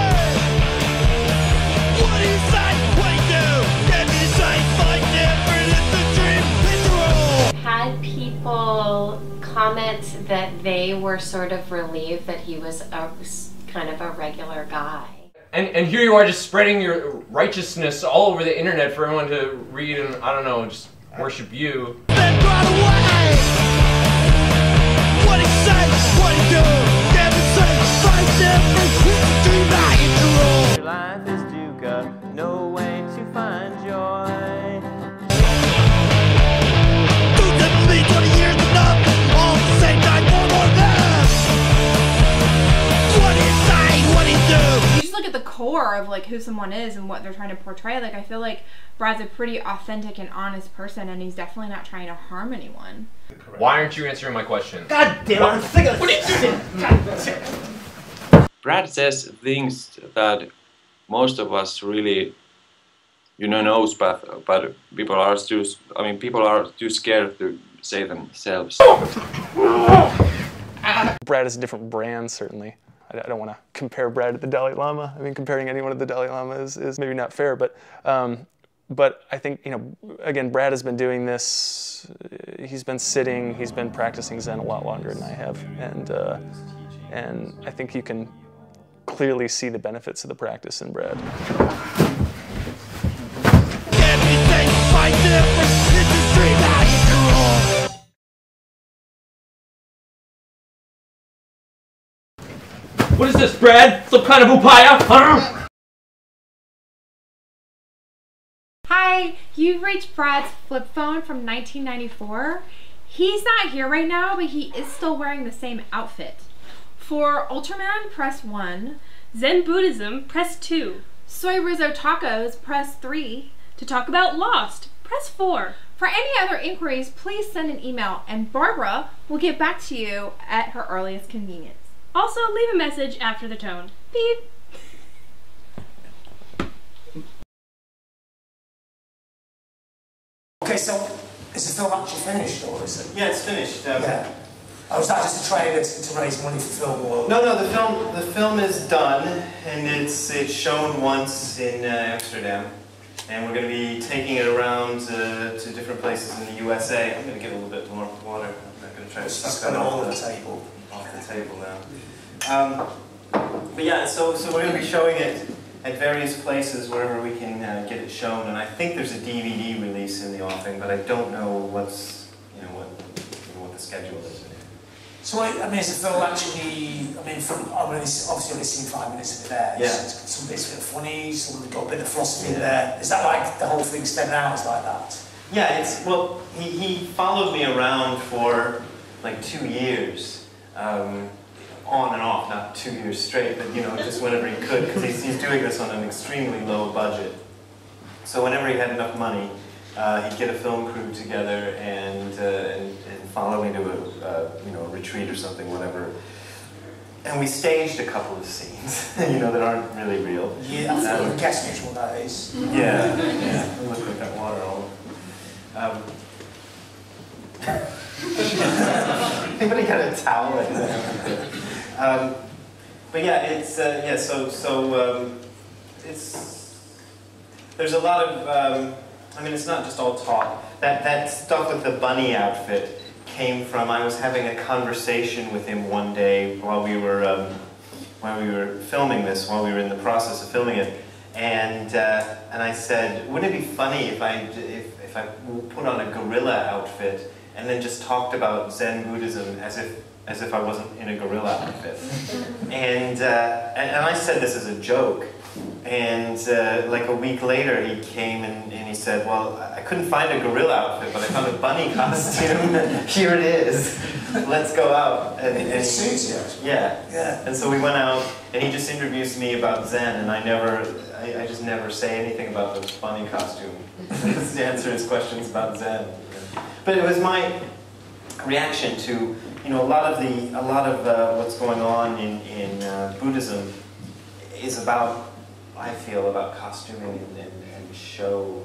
What is sight? What do you do? Get me sight, fight never let the dream hit the road. Had people comment that they were sort of relieved that he was kind of a regular guy. And here you are just spreading your righteousness all over the internet for everyone to read and, I don't know, just worship you. Then run away. What he say? What he do? Get me sight, fight never hit the dream I hit the road. Your life is dukkha, no way to find joy. 20 years enough. All the same time, more less. What do you say? What do you do? You just look at the core of like who someone is and what they're trying to portray. Like I feel like Brad's a pretty authentic and honest person, and he's definitely not trying to harm anyone. Why aren't you answering my question? God damn it, I'm sick of this shit. Brad says things that most of us really, you know, knows, but people are too. I mean, people are too scared to say themselves. Brad is a different brand, certainly. I don't want to compare Brad to the Dalai Lama. I mean, comparing anyone to the Dalai Lama is maybe not fair, but I think, you know, again, Brad has been doing this. He's been sitting. He's been practicing Zen a lot longer than I have, and I think you can clearly see the benefits of the practice in Brad. What is this, Brad? Some kind of upaya? Hi, you've reached Brad's flip phone from 1994. He's not here right now, but he is still wearing the same outfit. For Ultraman, press 1. Zen Buddhism, press 2. Soy Rizzo Tacos, press 3. To talk about Lost, press 4. For any other inquiries, please send an email, and Barbara will get back to you at her earliest convenience. Also, leave a message after the tone. Beep. Okay, so is the film actually finished, or is it? Yeah, it's finished. Yeah. Oh, was that just a trailer to raise money for film? Or? No, the film is done, and it's shown once in Amsterdam, And we're going to be taking it around to different places in the USA. I'm going to get a little bit more water. I'm not going to try to suck that off the table now. But yeah, so we're going to be showing it at various places wherever we can get it shown. And I think there's a DVD release in the offing, but I don't know what the schedule is. So I mean, is the film actually? I mean, obviously only seen 5 minutes of it there. Yeah. Some bits a bit funny, some got a bit of philosophy in there. Is that like the whole thing's 10 hours like that? Yeah, well, he followed me around for like 2 years, on and off, not 2 years straight, but just whenever he could, because he's doing this on an extremely low budget. So whenever he had enough money, he'd get a film crew together and follow me to a retreat or something, whatever. And we staged a couple of scenes, that aren't really real. Yeah, I'm guessing which one that is. Yeah. Look like that water all. Anybody got a towel like that? But yeah, it's there's a lot of I mean, it's not just all talk. That stuff with the bunny outfit came from, I was having a conversation with him one day while we were filming this, while we were in the process of filming it, and I said, wouldn't it be funny if I put on a gorilla outfit and then just talked about Zen Buddhism as if I wasn't in a gorilla outfit, and I said this as a joke. And like a week later, he came and he said, well, I couldn't find a gorilla outfit, but I found a bunny costume. Here it is. Let's go out. And it suits you. Yeah. And so we went out, and he just introduced me about Zen, and I just never say anything about the bunny costume. Just answer his questions about Zen. But it was my reaction to, a lot of what's going on in Buddhism is about, I feel, about costuming and show,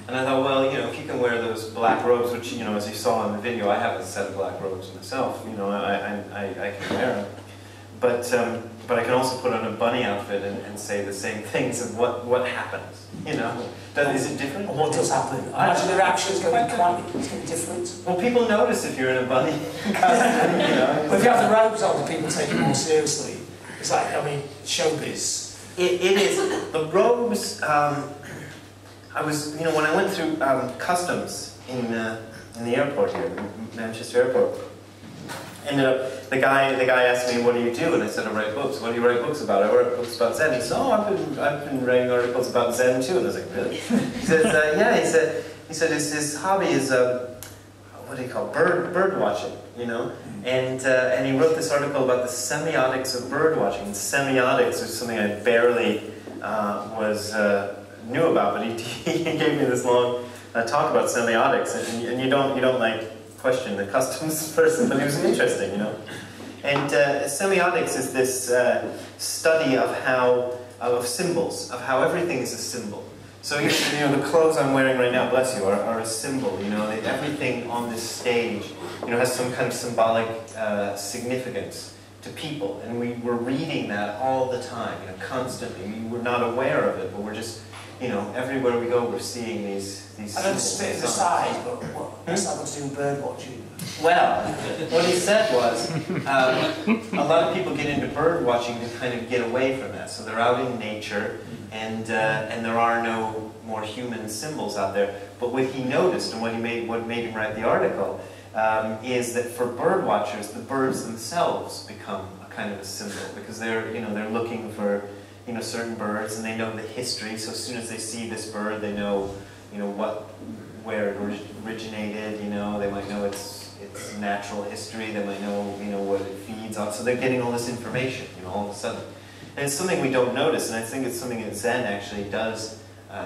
And I thought, well, if you can wear those black robes, which, as you saw in the video, I have a set of black robes myself, I can wear them. But I can also put on a bunny outfit and say the same things of what happens, Is it different? What does happen? I imagine the reaction is going to be quite different. Well, people notice if you're in a bunny costume, But if you have the robes on, do people take it more seriously? It's like, showbiz. It is. The robes, I was, when I went through customs in the airport here, Manchester Airport, ended up, the guy asked me, what do you do? And I said, I write books. What do you write books about? I write books about Zen. He said, oh, I've been writing articles about Zen too. And I was like, really? He says, yeah, he said his hobby is, what do you call it? Bird watching, And he wrote this article about the semiotics of bird watching. And semiotics is something I barely knew about, but he gave me this long talk about semiotics, and you don't like question the customs person, but it was interesting, And semiotics is this study of symbols, of how everything is a symbol. So the clothes I'm wearing right now, bless you, are a symbol. Everything on this stage, has some kind of symbolic significance to people, and we're reading that all the time, constantly. We're not aware of it, but we're just, everywhere we go, we're seeing these. I don't spit aside, but what's that got to do with bird watching? Well, what he said was, a lot of people get into bird watching to kind of get away from that. So they're out in nature, and there are no more human symbols out there. But what he noticed, and what made him write the article, is that for bird watchers, the birds themselves become a kind of a symbol, because they're looking for certain birds, and they know the history. So as soon as they see this bird, they know where it originated. They might know its natural history. They might know what it feeds on. So they're getting all this information all of a sudden, and it's something we don't notice. And I think it's something that Zen actually does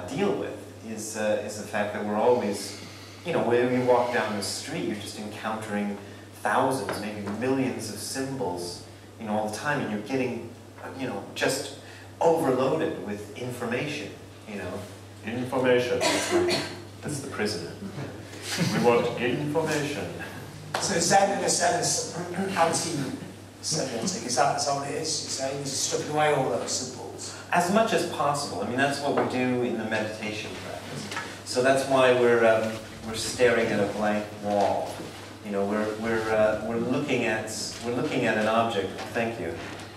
deal with. Is the fact that we're always, when you walk down the street, you're just encountering thousands, maybe millions of symbols, all the time, and you're getting, just overloaded with information, Information. That's the prisoner. We want information. So Zen, in a sense, anti-semiotic, is that what it is? You're saying he's stripping away all those symbols? As much as possible. I mean, that's what we do in the meditation practice. So that's why we're staring at a blank wall. You know, we're looking at an object. Thank you,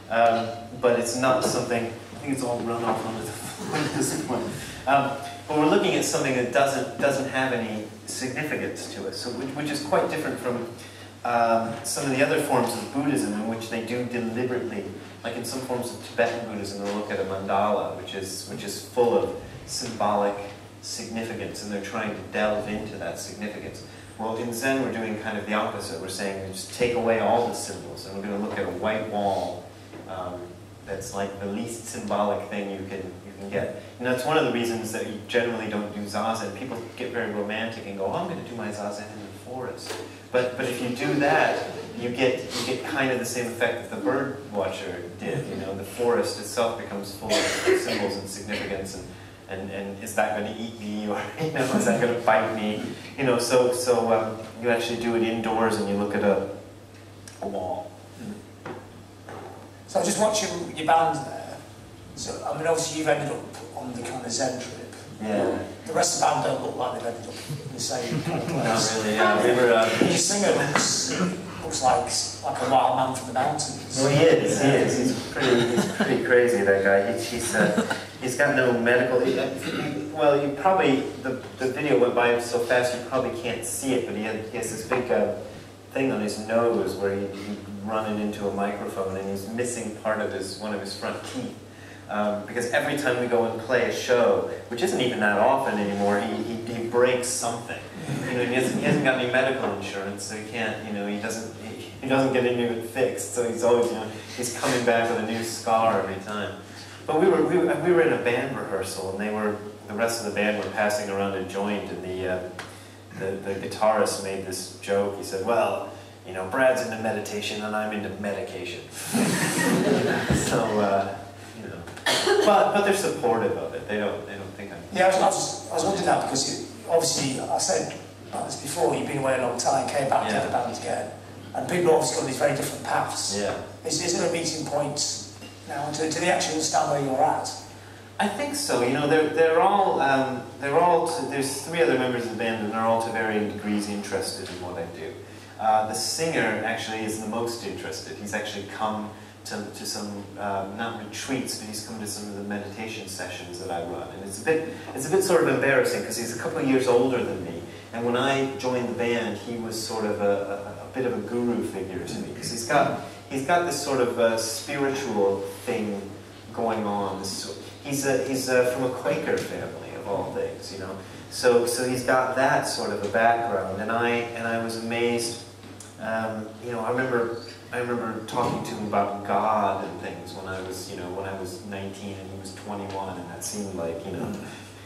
but it's not something. I think it's all run off onto the floor at this point. But we're looking at something that doesn't have any significance to us. So which is quite different from some of the other forms of Buddhism, in which they do deliberately, like in some forms of Tibetan Buddhism, they'll look at a mandala, which is full of symbolic significance, and they're trying to delve into that significance. Well, in Zen, we're doing kind of the opposite. We're saying we just take away all the symbols, and we're going to look at a white wall that's like the least symbolic thing you can get. And that's one of the reasons that you generally don't do Zazen. People get very romantic and go, oh, I'm going to do my Zazen in the forest. But if you do that, you get kind of the same effect that the bird watcher did. You know, the forest itself becomes full of symbols and significance, and is that going to eat me, or is that going to bite me? You know, so you actually do it indoors, and you look at a wall. So just watching your band there. So I mean, obviously you've ended up on the kind of Zen trip. Yeah. The rest of the band don't look like they've ended up in the same kind of place. Not really. Yeah. We were. Your singer looks like a wild man from the mountains. Well, he is. He's pretty crazy. That guy. He's got no medical. Well, you probably the video went by so fast you probably can't see it, but he has this big thing on his nose where he'd run it into a microphone, and he's missing part of one of his front teeth. Because every time we go and play a show, which isn't even that often anymore, he breaks something. You know, he hasn't got any medical insurance, so he can't. You know, he doesn't get any of it fixed. So he's always, he's coming back with a new scar every time. But we were in a band rehearsal, and the rest of the band were passing around a joint, and the guitarist made this joke. He said, "Well, you know, Brad's into meditation, and I'm into medication." So. But they're supportive of it. They don't think I'm... Yeah, I was wondering that, because obviously, I said about this before, you've been away a long time, came back to the band again, and people obviously go on these very different paths. Yeah. Is there a meeting point now? Do they actually understand where you're at? I think so. You know, there's 3 other members of the band, and they're all to varying degrees interested in what I do. The singer actually is the most interested. He's actually come to some, not retreats, but he's come to some of the meditation sessions that I run. And it's a bit sort of embarrassing, because he's a couple of years older than me. And when I joined the band, he was sort of a bit of a guru figure to me, because he's got this sort of spiritual thing going on. He's from a Quaker family, of all things, you know. So he's got that sort of a background, and I was amazed. You know, I remember talking to him about God and things when I was 19 and he was 21, and that seemed like,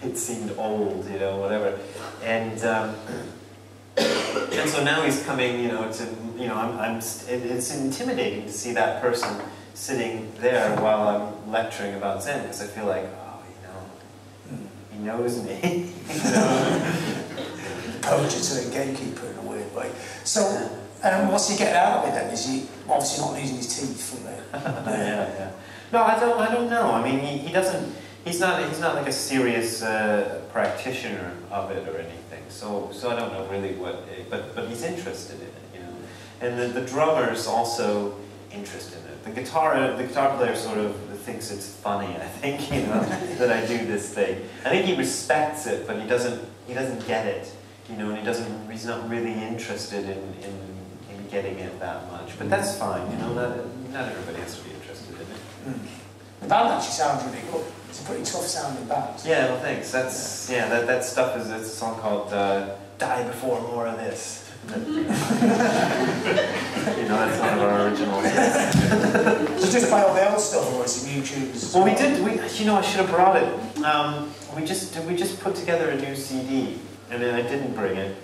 it seemed old, whatever. And so now he's coming, it's intimidating to see that person sitting there while I'm lecturing about Zen, because I feel like, he knows me. Poacher to a gatekeeper in a weird way. So. And what's he getting out of it then? Is he obviously not losing his teeth from it? Yeah. No, I don't know. I mean, he's not like a serious practitioner of it or anything. So I don't know really but he's interested in it, And the drummer's also interested in it. The guitar player sort of thinks it's funny, I think, that I do this thing. I think he respects it, but he doesn't get it, and he's not really interested in getting it that much. But that's fine, not everybody has to be interested in it. The band actually sounds really good. It's a pretty tough sounding band. Yeah, well thanks. That stuff is a song called Die Before More of This. That's one of our originals. So just play all the old stuff, or is it new tunes? Well, we did. I should have brought it. We just put together a new CD, and then I didn't bring it.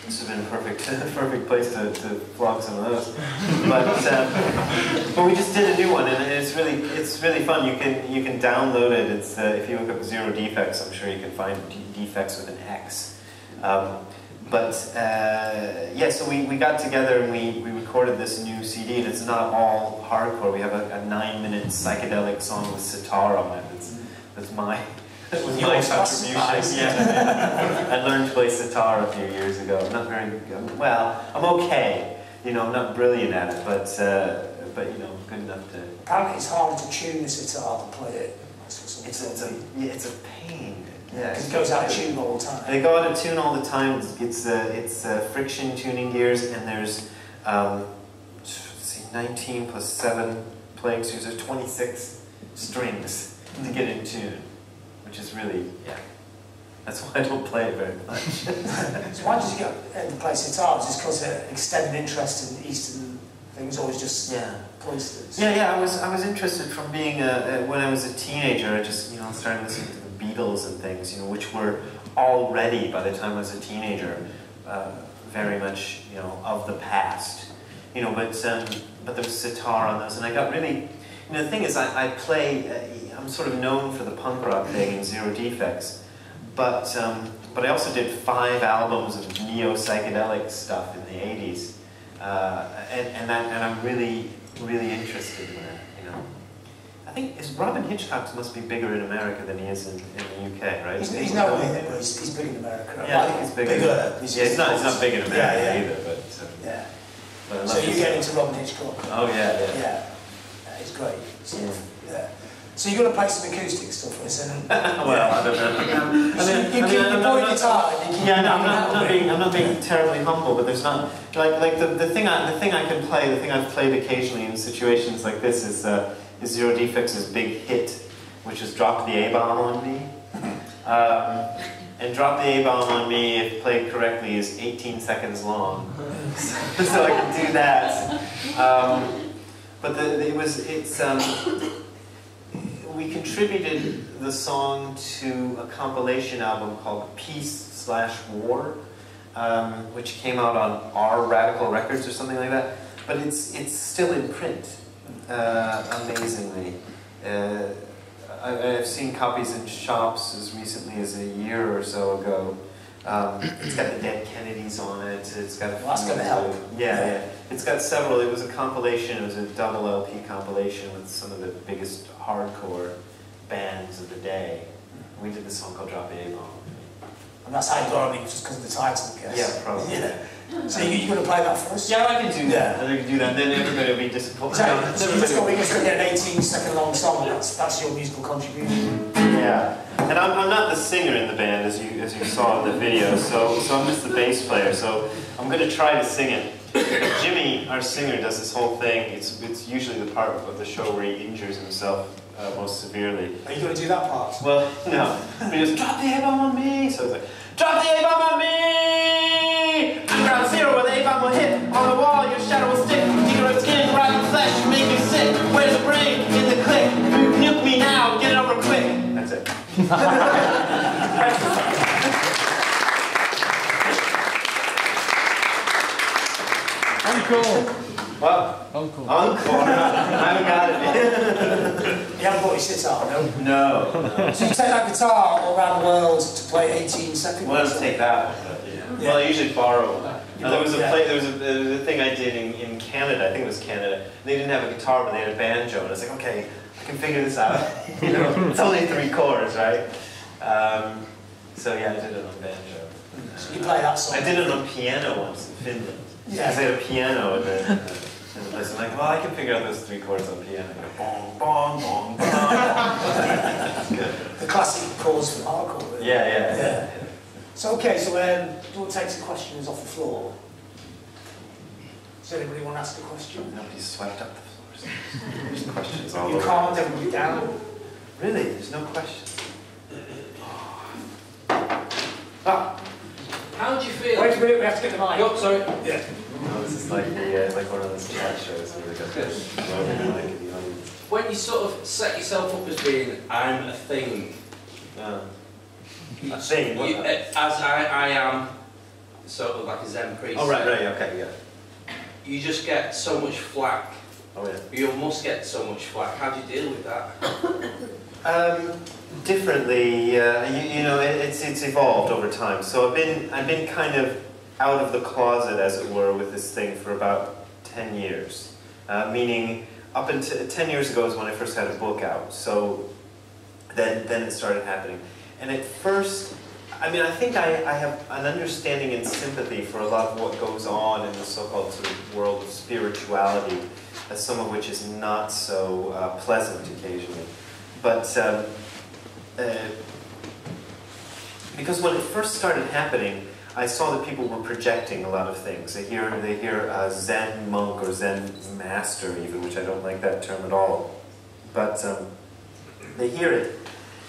This would have been a perfect place to vlog some of those. But we just did a new one, and it's really fun. You can download it. It's if you look up Zero DFX, I'm sure you can find DFX with an X. But yeah, so we got together and we recorded this new CD, and it's not all hardcore. We have a 9-minute psychedelic song with sitar on it. That's my contribution. Yeah. I learned to play sitar a few years ago. I'm not very good. Well, I'm okay. You know, I'm not brilliant at it, but you know, good enough to. Apparently, it's harder to tune the sitar than play it. It's a pain. Yeah, it goes out of tune all the time. They go out of tune all the time. It's friction tuning gears, and there's let's see, 19 plus 7 playing strings. There's 26 strings to get in tune, which is really, yeah. That's why I don't play it very much. So why did you get into play sitar? Just because of extended interest in Eastern things, or was just coincidence? Yeah. I was interested from being when I was a teenager. I just started listening to the Beatles and things, which were already by the time I was a teenager very much of the past. But there was sitar on those, and I got really. The thing is, I play. I'm sort of known for the punk rock thing in Zero DFX. But I also did 5 albums of neo-psychedelic stuff in the 80s, and I'm really interested in that. I think Robin Hitchcock must be bigger in America than he is in the UK, right? He's not big, but he's big in America. Yeah, I think he's bigger. He's not big in America either, but yeah. But so you get into Robin Hitchcock? Oh yeah. Yeah, he's great. Yeah. So you're going to play some acoustic stuff for us, and well, I don't know. You play guitar. I'm not being terribly humble, but there's not like the thing I can play. The thing I've played occasionally in situations like this is Zero DFX's big hit, which is "Drop the A-Bomb on Me." And "Drop the A-Bomb on Me," if played correctly, is 18 seconds long, so I can do that. But we contributed the song to a compilation album called Peace/War, which came out on R Radical Records or something like that. But it's still in print, amazingly. I've seen copies in shops as recently as a year or so ago. It's got the Dead Kennedys on it. It's got. Well, that's going to help. Yeah. It's got several. It was a compilation. It was a double LP compilation with some of the biggest hardcore bands of the day. We did this song called "Drop the A-Bomb." And that's how you got it, just because of the title, I guess. Yeah, probably. Yeah. So you're going to play that for us? Yeah, I can do that. I can do that. Then everybody will be disappointed. So you're just going to get an 18-second long song. That's your musical contribution. Yeah. And I'm not the singer in the band, as you saw in the video, so I'm just the bass player, so I'm going to try to sing it. Jimmy, our singer, does this whole thing. It's usually the part of the show where he injures himself most severely. Are you going to do that part? Well, no. We just, "Drop the A-Bomb on me!" So it's like, "Drop the A-Bomb on me! I'm ground zero where the A-Bomb will hit. On the wall, your shadow will stick. Deeper skin, rotten flesh, make you sick. Where's the brain? In the click. Nuke me now, get it over quick." That's it. Uncle. What? Uncle. I haven't got it. You haven't bought your sitar, no? No. So you take that guitar all around the world to play 18 seconds? Well, let's take that one. Well, I usually borrow that. There was a thing I did in Canada. I think it was Canada. They didn't have a guitar, but they had a banjo, and I was like, okay, I can figure this out. It's only 3 chords, right? So yeah, I did it on banjo. So you play that song? I did it on piano once in Finland. Yeah. Because they had a piano in the place. I'm like, well, I can figure out those 3 chords on piano. Bong, bong, bong, bong. That's good. The classic chords from hardcore. Really. Yeah. So okay, so do you want to take some questions off the floor? Does anybody want to ask a question? Nobody's swept up the floors. There's questions all You over. calmed everybody down. Really? There's no questions. How do you feel? Wait a minute, we have to get the mic. Oh, sorry. Yeah. No, this is like one of those chat shows where they got this roving mic in the audience. When you sort of set yourself up as being, I'm a thing. A thing? What? As I am sort of like a Zen priest. Oh, right, okay, yeah. You just get so much flack. Oh, yeah. You must get so much flack. How do you deal with that? Differently, it's evolved over time. So I've been kind of out of the closet, as it were, with this thing for about 10 years. Meaning, up until 10 years ago is when I first had a book out. So then it started happening. And at first, I mean, I think I have an understanding and sympathy for a lot of what goes on in the so-called sort of world of spirituality, some of which is not so pleasant occasionally. But because when it first started happening, I saw that people were projecting a lot of things. They hear Zen monk or Zen master even, which I don't like that term at all. But they hear it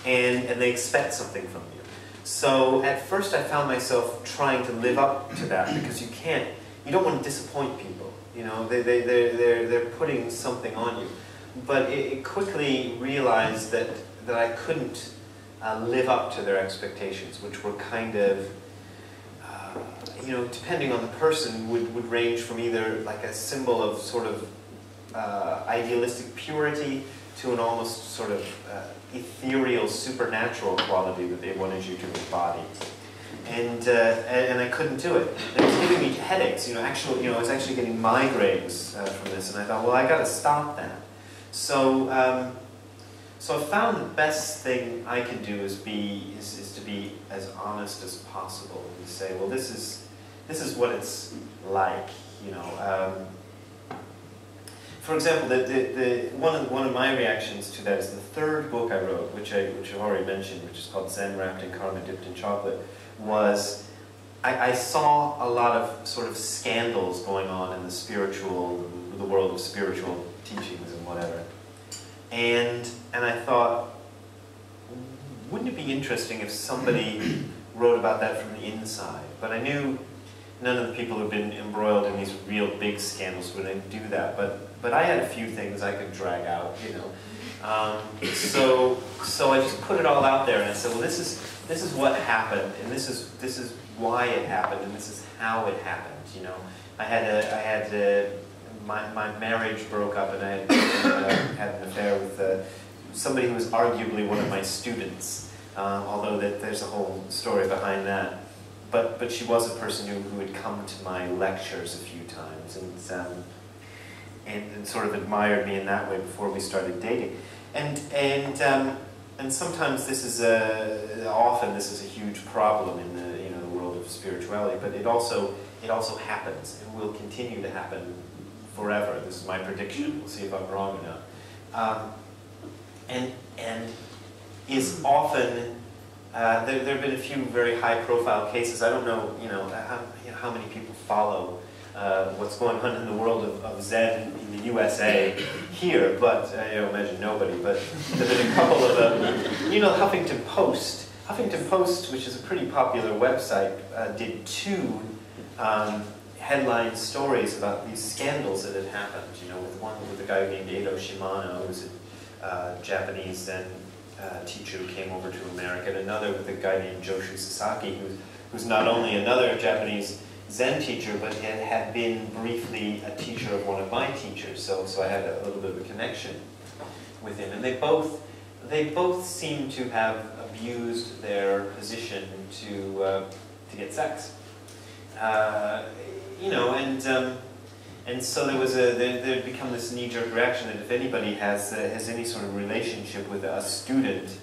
and they expect something from you. So at first I found myself trying to live up to that because you don't want to disappoint people. You know, they're putting something on you. But it quickly realized that I couldn't live up to their expectations, which were kind of, you know, depending on the person, would range from either like a symbol of sort of idealistic purity to an almost sort of ethereal, supernatural quality that they wanted you to embody. And I couldn't do it. It was giving me headaches. You know, I was actually getting migraines from this, and I thought, well, I got to stop that. So I found the best thing I could do is to be as honest as possible and say, well, this is what it's like, you know. For example, one of my reactions to that is the third book I wrote, which I've already mentioned, which is called Zen Wrapped in Karma Dipped in Chocolate, was I saw a lot of sort of scandals going on in the world of spiritual teachings and whatever. And I thought, wouldn't it be interesting if somebody wrote about that from the inside? But I knew none of the people who've been embroiled in these real big scandals would do that. But I had a few things I could drag out, you know. So I just put it all out there, and I said, well, this is what happened, and this is why it happened, and this is how it happened. You know, my marriage broke up, and I had an affair with somebody who was arguably one of my students, although there's a whole story behind that. But she was a person who had come to my lectures a few times and sort of admired me in that way before we started dating. And sometimes often this is a huge problem in the world of spirituality. But it also happens and will continue to happen forever. This is my prediction. We'll see if I'm wrong or not. And is often. There have been a few very high-profile cases. I don't know, how many people follow what's going on in the world of Zen in the USA here, but imagine nobody. But there have been a couple of, Huffington Post. Huffington Post, which is a pretty popular website, did two headline stories about these scandals that had happened. With a guy named Edo Shimano, who's a Japanese Zen teacher who came over to America, and another with a guy named Joshu Sasaki, who's not only another Japanese Zen teacher, but had been briefly a teacher of one of my teachers. So I had a little bit of a connection with him, and they both seem to have abused their position to get sex, and so there had become this knee-jerk reaction that if anybody has any sort of relationship with a student,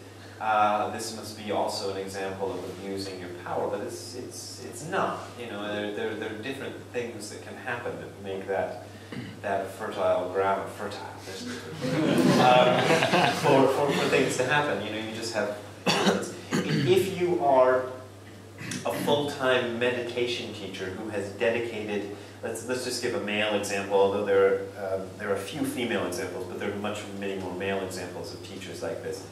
this must be also an example of abusing your power. But it's not. There are different things that can happen that make that fertile ground fertile. For things to happen. You just have. If you are a full-time meditation teacher who has dedicated. Let's just give a male example, although there are a few female examples, but there are many more male examples of teachers like this.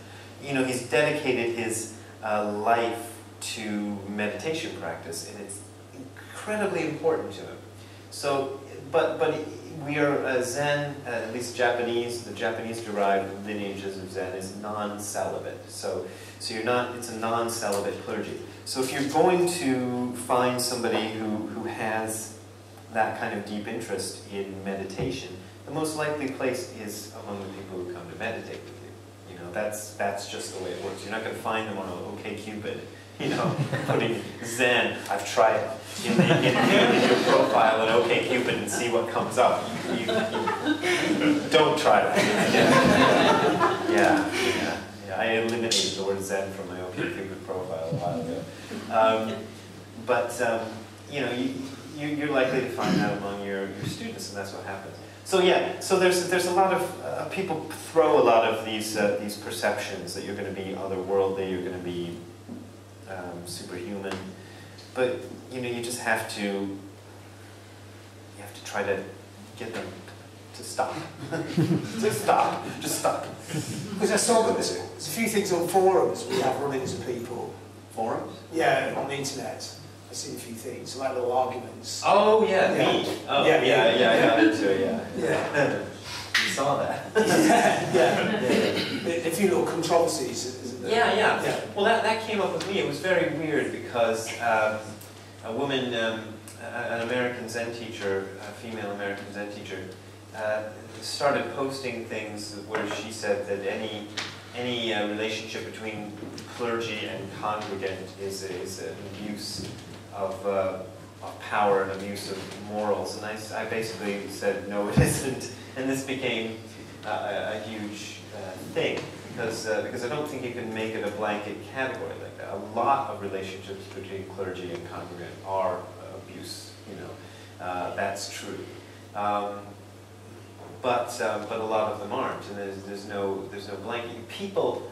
He's dedicated his life to meditation practice, and it's incredibly important to him. So, but we are Zen, at least Japanese. The Japanese-derived lineages of Zen is non-celibate. So you're not. It's a non-celibate clergy. So if you're going to find somebody who has that kind of deep interest in meditation, the most likely place is among the people who come to meditate with you. That's just the way it works. You're not going to find them on OkCupid You know, putting Zen, I've tried in your profile at OkCupid and see what comes up. You don't try that. Yeah. I eliminated the word Zen from my OkCupid profile a while ago. You know, you're likely to find that among your students, and that's what happens. So yeah, so there's a lot of people throw a lot of these perceptions that you're going to be otherworldly, you're going to be superhuman, but you know, you just have to try to get them to stop. Just stop. Because I saw that there's a few things on forums we have running as a people. Forums? Yeah, on the internet. I've seen a few things, like little arguments. Oh yeah, me. Oh yeah, I got into it. Yeah. You saw that. Yeah. A few little controversies, isn't there? Yeah. Well, that came up with me. It was very weird because a woman, an American Zen teacher, a female American Zen teacher, started posting things where she said that any relationship between clergy and congregant is an abuse of power and abuse of morals, and I basically said no, it isn't, and this became a huge thing because I don't think you can make it a blanket category like that. A lot of relationships between clergy and congregant are abuse, you know, that's true. But a lot of them aren't, and there's no blanket. People,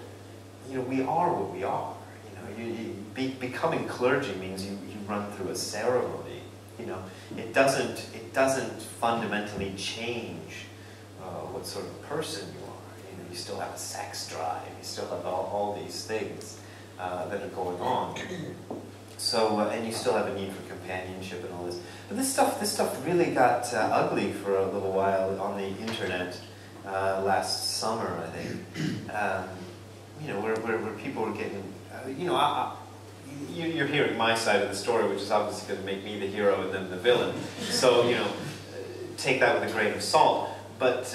you know, we are what we are. You know, becoming clergy means you run through a ceremony. You know, it doesn't fundamentally change what sort of person you are. You know, you still have a sex drive. You still have all these things that are going on. So and you still have a need for companionship and all this. But this stuff really got ugly for a little while on the internet last summer, I think. You know, where people were getting, you know, you're hearing my side of the story, which is obviously going to make me the hero and them the villain. So, you know, take that with a grain of salt. But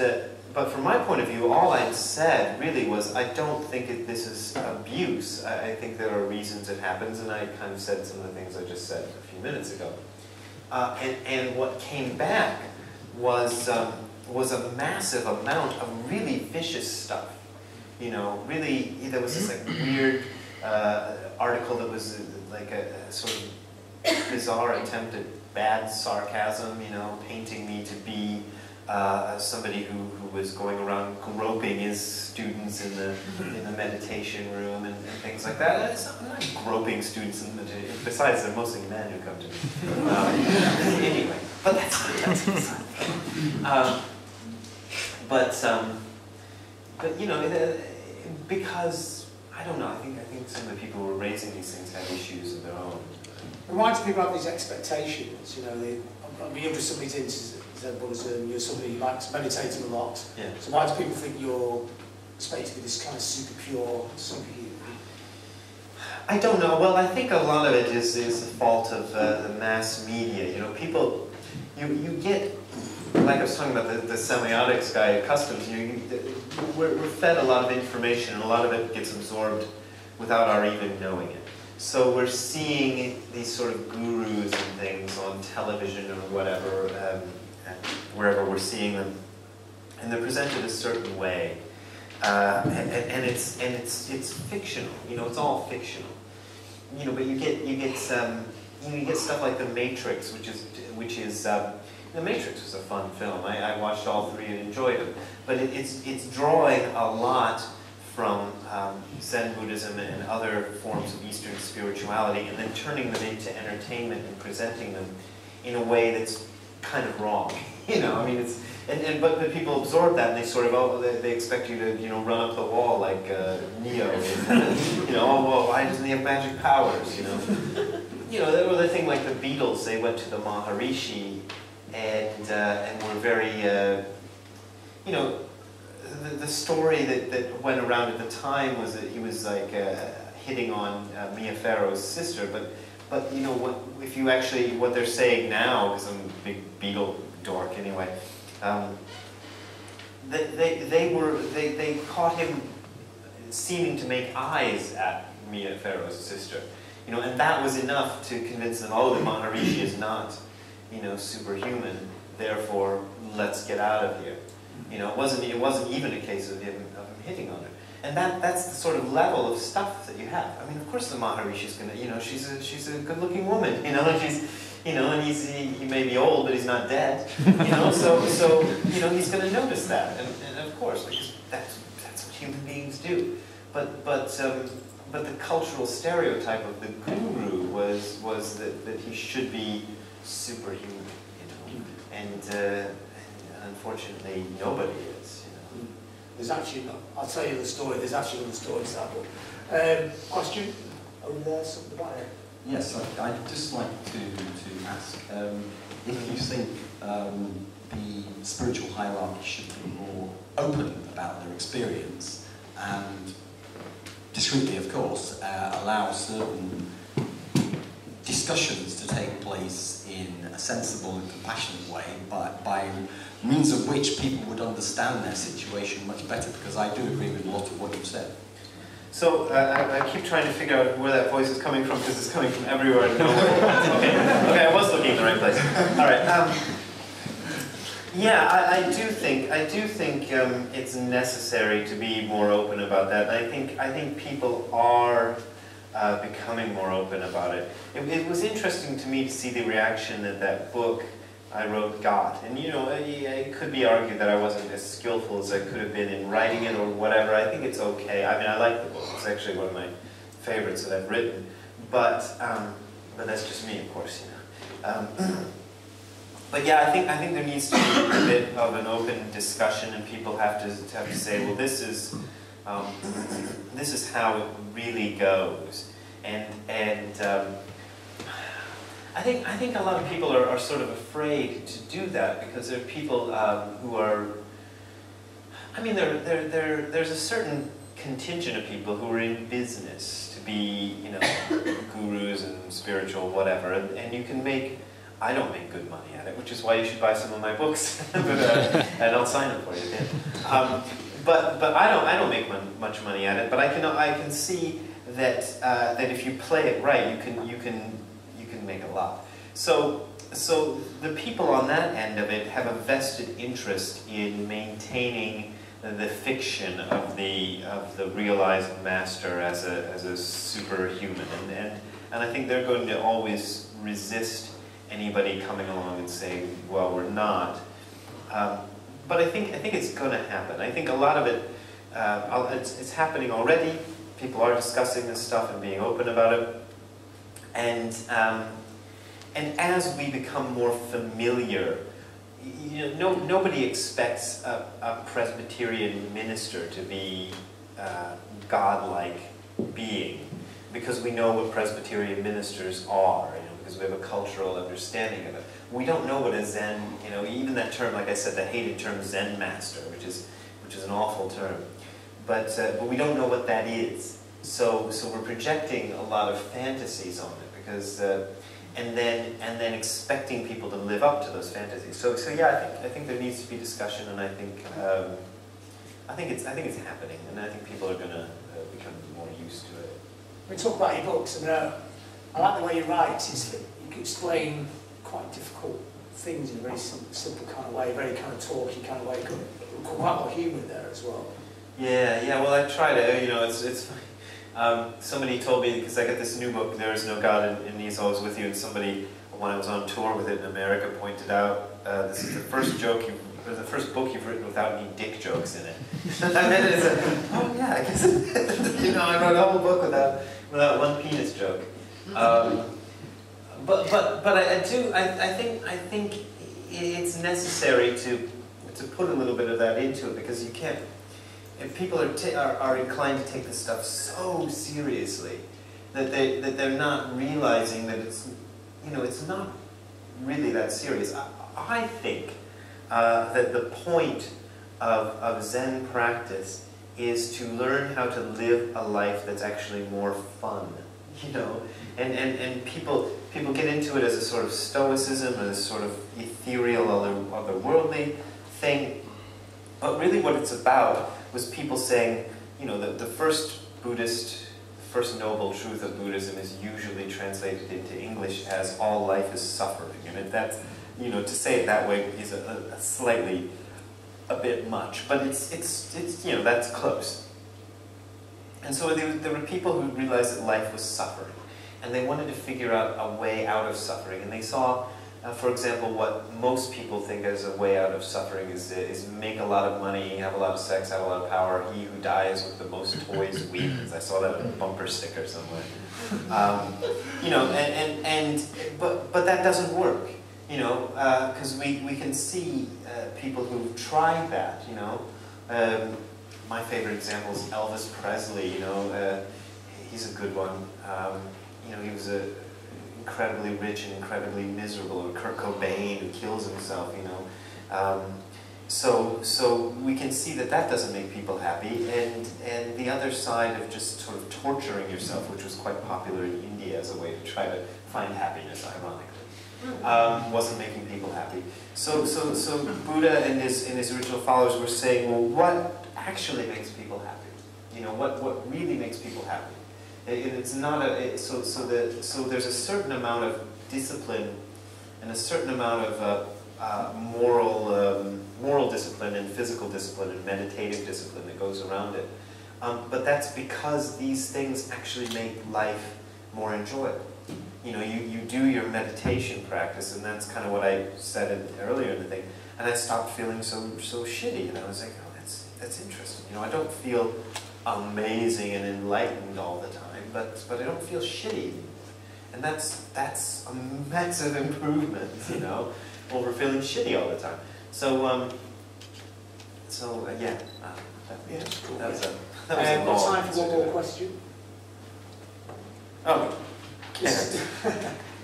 from my point of view, all I said really was, I don't think this is abuse. I think there are reasons it happens, and I kind of said some of the things I just said a few minutes ago. And what came back was a massive amount of really vicious stuff. You know, really, there was this like weird article that was like a sort of bizarre attempt at bad sarcasm, you know, painting me to be somebody who was going around groping his students in the meditation room and things like that. I'm not groping students in the meditation. Besides, they're mostly men who come to me. Anyway, but that's beside the point. But you know, because I don't know. I think some of the people who were raising these things had issues of their own. Why do people have these expectations? You know, you're just somebody into Zen Buddhism, you're somebody who likes meditating a lot. Yeah. So why do people think you're supposed to be this kind of super pure, superhuman? I don't know. Well, I think a lot of it is the fault of the mass media. You know, people, you get, like I was talking about the semiotics guy at Customs, we're fed a lot of information, and a lot of it gets absorbed without our even knowing it. So we're seeing these sort of gurus and things on television or whatever, wherever we're seeing them, and they're presented a certain way, and it's fictional. You know, it's all fictional. You know, but you get stuff like The Matrix, which is The Matrix was a fun film. I watched all three and enjoyed them, but it's drawing a lot from Zen Buddhism and other forms of Eastern spirituality, and then turning them into entertainment and presenting them in a way that's kind of wrong. You know, I mean, but people absorb that, and they sort of, they expect you to, run up the wall like Neo. Oh, well, why doesn't he have magic powers? There was a thing like the Beatles. They went to the Maharishi, and were very, the story that went around at the time was that he was like hitting on Mia Farrow's sister, but if you actually, what they're saying now, because I'm a big Beatle dork anyway, they caught him seeming to make eyes at Mia Farrow's sister, You know, and that was enough to convince them, oh, the Maharishi is not, you know, superhuman, therefore let's get out of here. You know, it wasn't even a case of him hitting on her. And that's the sort of level of stuff that you have. I mean, of course the Maharishi's gonna, you know, she's a good-looking woman, you know, and he may be old, but he's not dead, you know, so you know, he's gonna notice that, and of course, because that's what human beings do. But the cultural stereotype of the guru was that he should be superhuman, you know, and unfortunately nobody is. You know. There's actually not. I'll tell you the story. There's actually another story to that book. Question over there, something about it. Yes, I'd just like to ask if you think the spiritual hierarchy should be more open about their experience and discreetly, of course, allow certain discussions to take place in a sensible and compassionate way by means of which people would understand their situation much better, because I do agree with a lot of what you've said. So I keep trying to figure out where that voice is coming from, because it's coming from everywhere and nowhere. Okay, I was looking in the right place. All right. Yeah, I do think it's necessary to be more open about that. I think people are becoming more open about it. It was interesting to me to see the reaction that book I wrote got. And you know, it could be argued that I wasn't as skillful as I could have been in writing it or whatever. I think it's okay. I mean, I like the book. It's actually one of my favorites that I've written. But that's just me, of course, you know. But yeah, I think there needs to be a bit of an open discussion, and people have to say, well, this is how it really goes, and I think a lot of people are sort of afraid to do that, because there are people who are, I mean, there's a certain contingent of people who are in business to be, you know, gurus and spiritual whatever, and you can make. I don't make good money at it, which is why you should buy some of my books, and I'll sign them for you. But I don't make much money at it. But I can see that if you play it right, you can make a lot. So the people on that end of it have a vested interest in maintaining the fiction of the realized master as a superhuman, and I think they're going to always resist anybody coming along and saying, well, we're not. But I think it's going to happen. I think a lot of it, it's happening already. People are discussing this stuff and being open about it. And as we become more familiar, you know, nobody expects a Presbyterian minister to be godlike being, because we know what Presbyterian ministers are. You know, because we have a cultural understanding of it. We don't know what a Zen, you know, even that term, like I said, the hated term Zen master, which is an awful term, but we don't know what that is. So we're projecting a lot of fantasies on it, because and then expecting people to live up to those fantasies. So yeah, I think there needs to be discussion, and I think it's happening, and I think people are going to become more used to it. We talk about your books, and I like the way you write. Is that you can explain quite difficult things in a very simple kind of way, very kind of talky kind of way. Quite a lot of humour there as well. Yeah. Well, I try to. You know, it's funny. Somebody told me, because I got this new book, There Is No God and He's Always With You, and somebody, when I was on tour with it in America, pointed out this is the first book you've written without any dick jokes in it. And then it's oh yeah, I guess you know, I wrote a whole book without one penis joke. But I think it's necessary to put a little bit of that into it, because you can't. If people are inclined to take this stuff so seriously that they're not realizing that it's not really that serious. I think that the point of Zen practice is to learn how to live a life that's actually more fun, you know, and people get into it as a sort of stoicism, as a sort of ethereal, otherworldly thing, but really what it's about was people saying, you know, the first Buddhist first noble truth of Buddhism is usually translated into English as all life is suffering, and that's, you know, to say it that way is a slightly a bit much, but it's you know, that's close. And so there were people who realized that life was suffering, and they wanted to figure out a way out of suffering, and they saw, for example, what most people think as a way out of suffering is make a lot of money, have a lot of sex, have a lot of power. He who dies with the most toys wins. I saw that on a bumper sticker somewhere. You know, but that doesn't work. You know, because we can see people who've tried that. You know, my favorite example is Elvis Presley. You know, he's a good one. You know, he was incredibly rich and incredibly miserable, or Kurt Cobain, who kills himself, you know. So we can see that that doesn't make people happy, and the other side of just sort of torturing yourself, which was quite popular in India as a way to try to find happiness, ironically, wasn't making people happy. So Buddha and his original followers were saying, well, what actually makes people happy? You know, what really makes people happy? It's not so there's a certain amount of discipline and a certain amount of moral discipline and physical discipline and meditative discipline that goes around it. But that's because these things actually make life more enjoyable. You know, you do your meditation practice, and that's kind of what I said earlier in the thing, and I stopped feeling so shitty, and I was like, oh, that's interesting. You know, I don't feel amazing and enlightened all the time, but I don't feel shitty, and that's a massive improvement, you know, over feeling shitty all the time. So yeah, cool. That was a long time for one more question. Oh, yeah.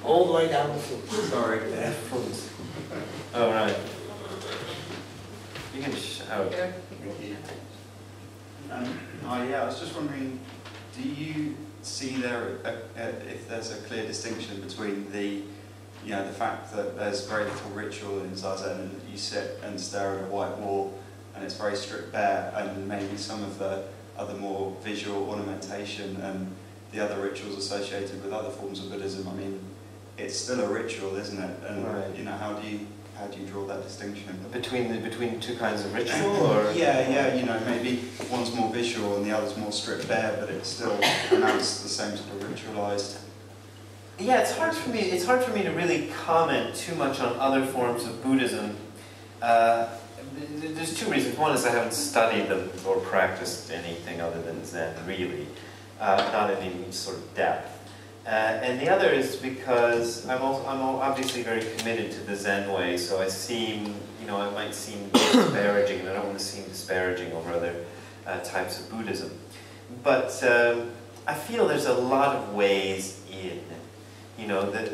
All the way down the front. Sorry, front. Oh right. You can shout. Yeah, I was just wondering, do you see there if there's a clear distinction between the fact that there's very little ritual in Zazen, and you sit and stare at a white wall and it's very stripped bare, and maybe some of the other more visual ornamentation and the other rituals associated with other forms of Buddhism? I mean, it's still a ritual, isn't it? And right. You know, how do you draw that distinction between two kinds of ritual, or yeah, you know, maybe one's more visual and the other's more stripped bare, but it's still pronounced the same sort of ritualized. Yeah, it's hard for me to really comment too much on other forms of Buddhism. There's two reasons. One is I haven't studied them or practiced anything other than Zen, really, not in any sort of depth. And the other is because I'm obviously very committed to the Zen way, so I might seem disparaging, and I don't want to seem disparaging over other types of Buddhism. But I feel there's a lot of ways in. You know, the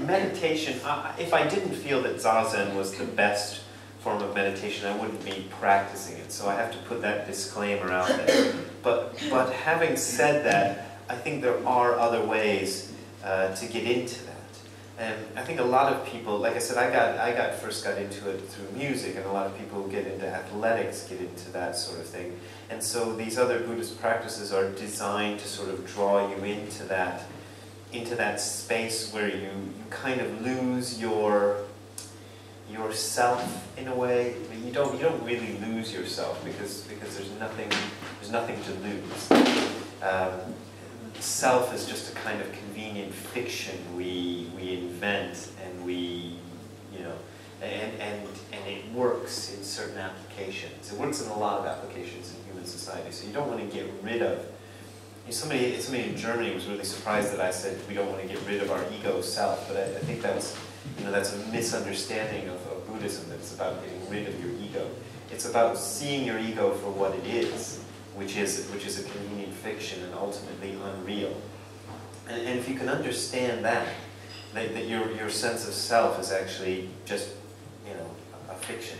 meditation, if I didn't feel that Zazen was the best form of meditation, I wouldn't be practicing it. So I have to put that disclaimer out there. But having said that, I think there are other ways to get into that. And I think a lot of people, like I said, I first got into it through music, and a lot of people who get into athletics get into that sort of thing. And so these other Buddhist practices are designed to sort of draw you into that space where you kind of lose yourself in a way. I mean, you don't really lose yourself because there's nothing to lose. Self is just a kind of convenient fiction we invent, and and it works in certain applications. It works in a lot of applications in human society. So you don't want to get rid of. Somebody in Germany was really surprised that I said we don't want to get rid of our ego self, but I think that's a misunderstanding of Buddhism. That it's about getting rid of your ego. It's about seeing your ego for what it is, which is a convenient fiction and ultimately unreal. And if you can understand that your sense of self is actually just a fiction.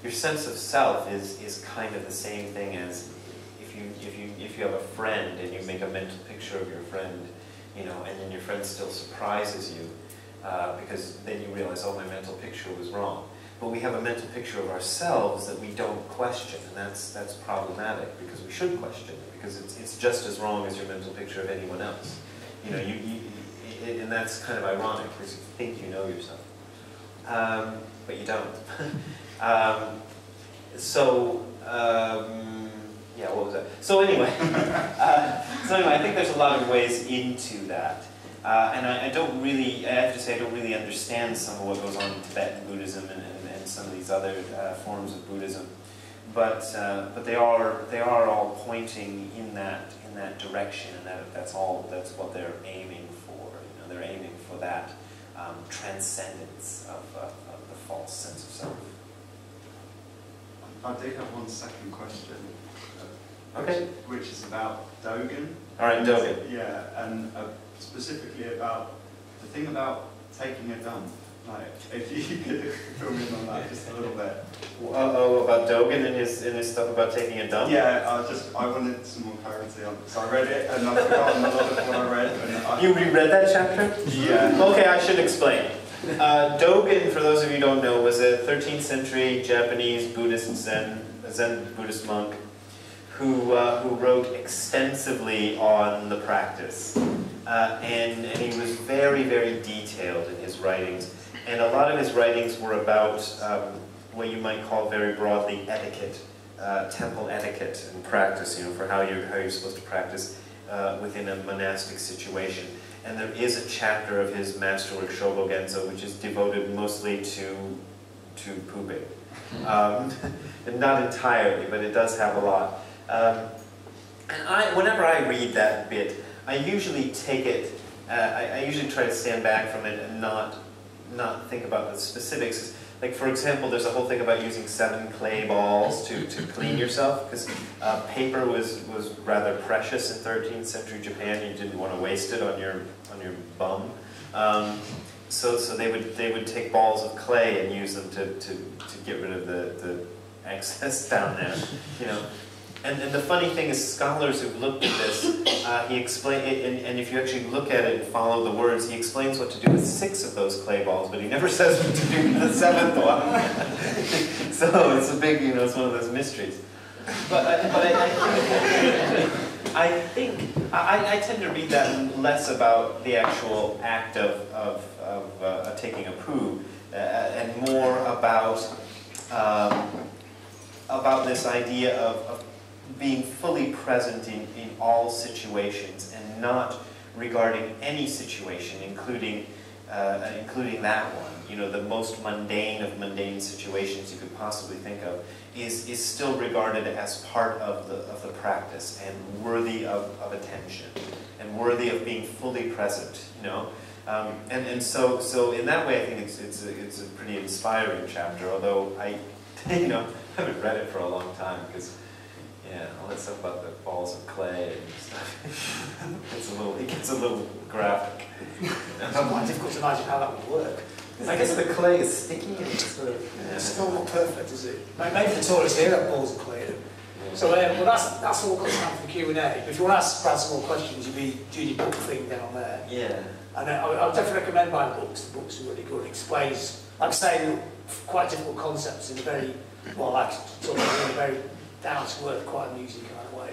Your sense of self is kind of the same thing as if you have a friend and you make a mental picture of your friend, and then your friend still surprises you because then you realize, oh, my mental picture was wrong. but we have a mental picture of ourselves that we don't question, and that's problematic because we should question it, because it's just as wrong as your mental picture of anyone else. You know, and that's kind of ironic because you think you know yourself, but you don't. Yeah, what was that? So anyway, I think there's a lot of ways into that. And I don't really, I have to say, I don't really understand some of what goes on in Tibetan Buddhism and some of these other forms of Buddhism, but they are all pointing in that direction, and that's what they're aiming for. You know, they're aiming for that transcendence of the false sense of self. I do have one second question. Okay. Which is about Dogen. All right, Dogen. Yeah, and specifically about the thing about taking a dump. Like, if you could fill me in on that just a little bit. About Dogen and his stuff about taking a dump? Yeah, I wanted some more clarity on it. So I read it and I've forgotten a lot of what I read. You reread that chapter? Yeah. Okay, I should explain. Dogen, for those of you who don't know, was a 13th century Japanese Buddhist Zen Buddhist monk who wrote extensively on the practice. And he was very, very detailed in his writings. And a lot of his writings were about what you might call very broadly etiquette, temple etiquette and practice, you know, for how you're supposed to practice within a monastic situation. And there is a chapter of his masterwork, Shobogenzo, which is devoted mostly to pooping. And not entirely, but it does have a lot. And whenever I read that bit, I usually take it, I usually try to stand back from it and not think about the specifics. Like, for example, there's a whole thing about using 7 clay balls to clean yourself, because paper was rather precious in 13th century Japan. You didn't want to waste it on your bum. So they would take balls of clay and use them to get rid of the excess down there, you know. And the funny thing is, scholars who've looked at this, he explained, and if you actually look at it and follow the words, he explains what to do with 6 of those clay balls, but he never says what to do with the 7th one. So it's a big, you know, it's one of those mysteries. But I tend to read that less about the actual act of taking a poo, and more about this idea of being fully present in all situations and not regarding any situation, including that one. You know, the most mundane of mundane situations you could possibly think of is still regarded as part of the practice and worthy of attention and worthy of being fully present. You know, so in that way, I think it's a pretty inspiring chapter. Although I haven't read it for a long time because. Yeah, all that stuff about the balls of clay and stuff. It gets a little graphic. It's quite difficult to imagine how that would work. I guess the clay is sticky and it's sort of... Yeah. It's still not perfect, is it? Maybe the tourists here have balls of clay. Yeah. So well, that's all we've got time for the Q&A. But if you want to ask Brad some more questions, you'd be doing your book thing down there. Yeah. And I would definitely recommend buying books. The books are really good. It explains, like I say, quite difficult concepts in a very, well, like sort of in a very down-to-earth, quite amusing kind of way.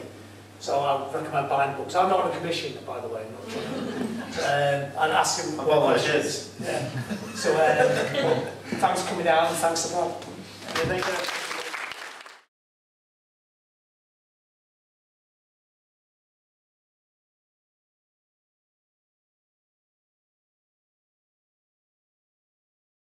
So I would recommend buying books. I'm not on a commission, by the way. I'm not and ask him what questions. Yeah. So thanks for coming down, and thanks a lot. Yeah, thank you.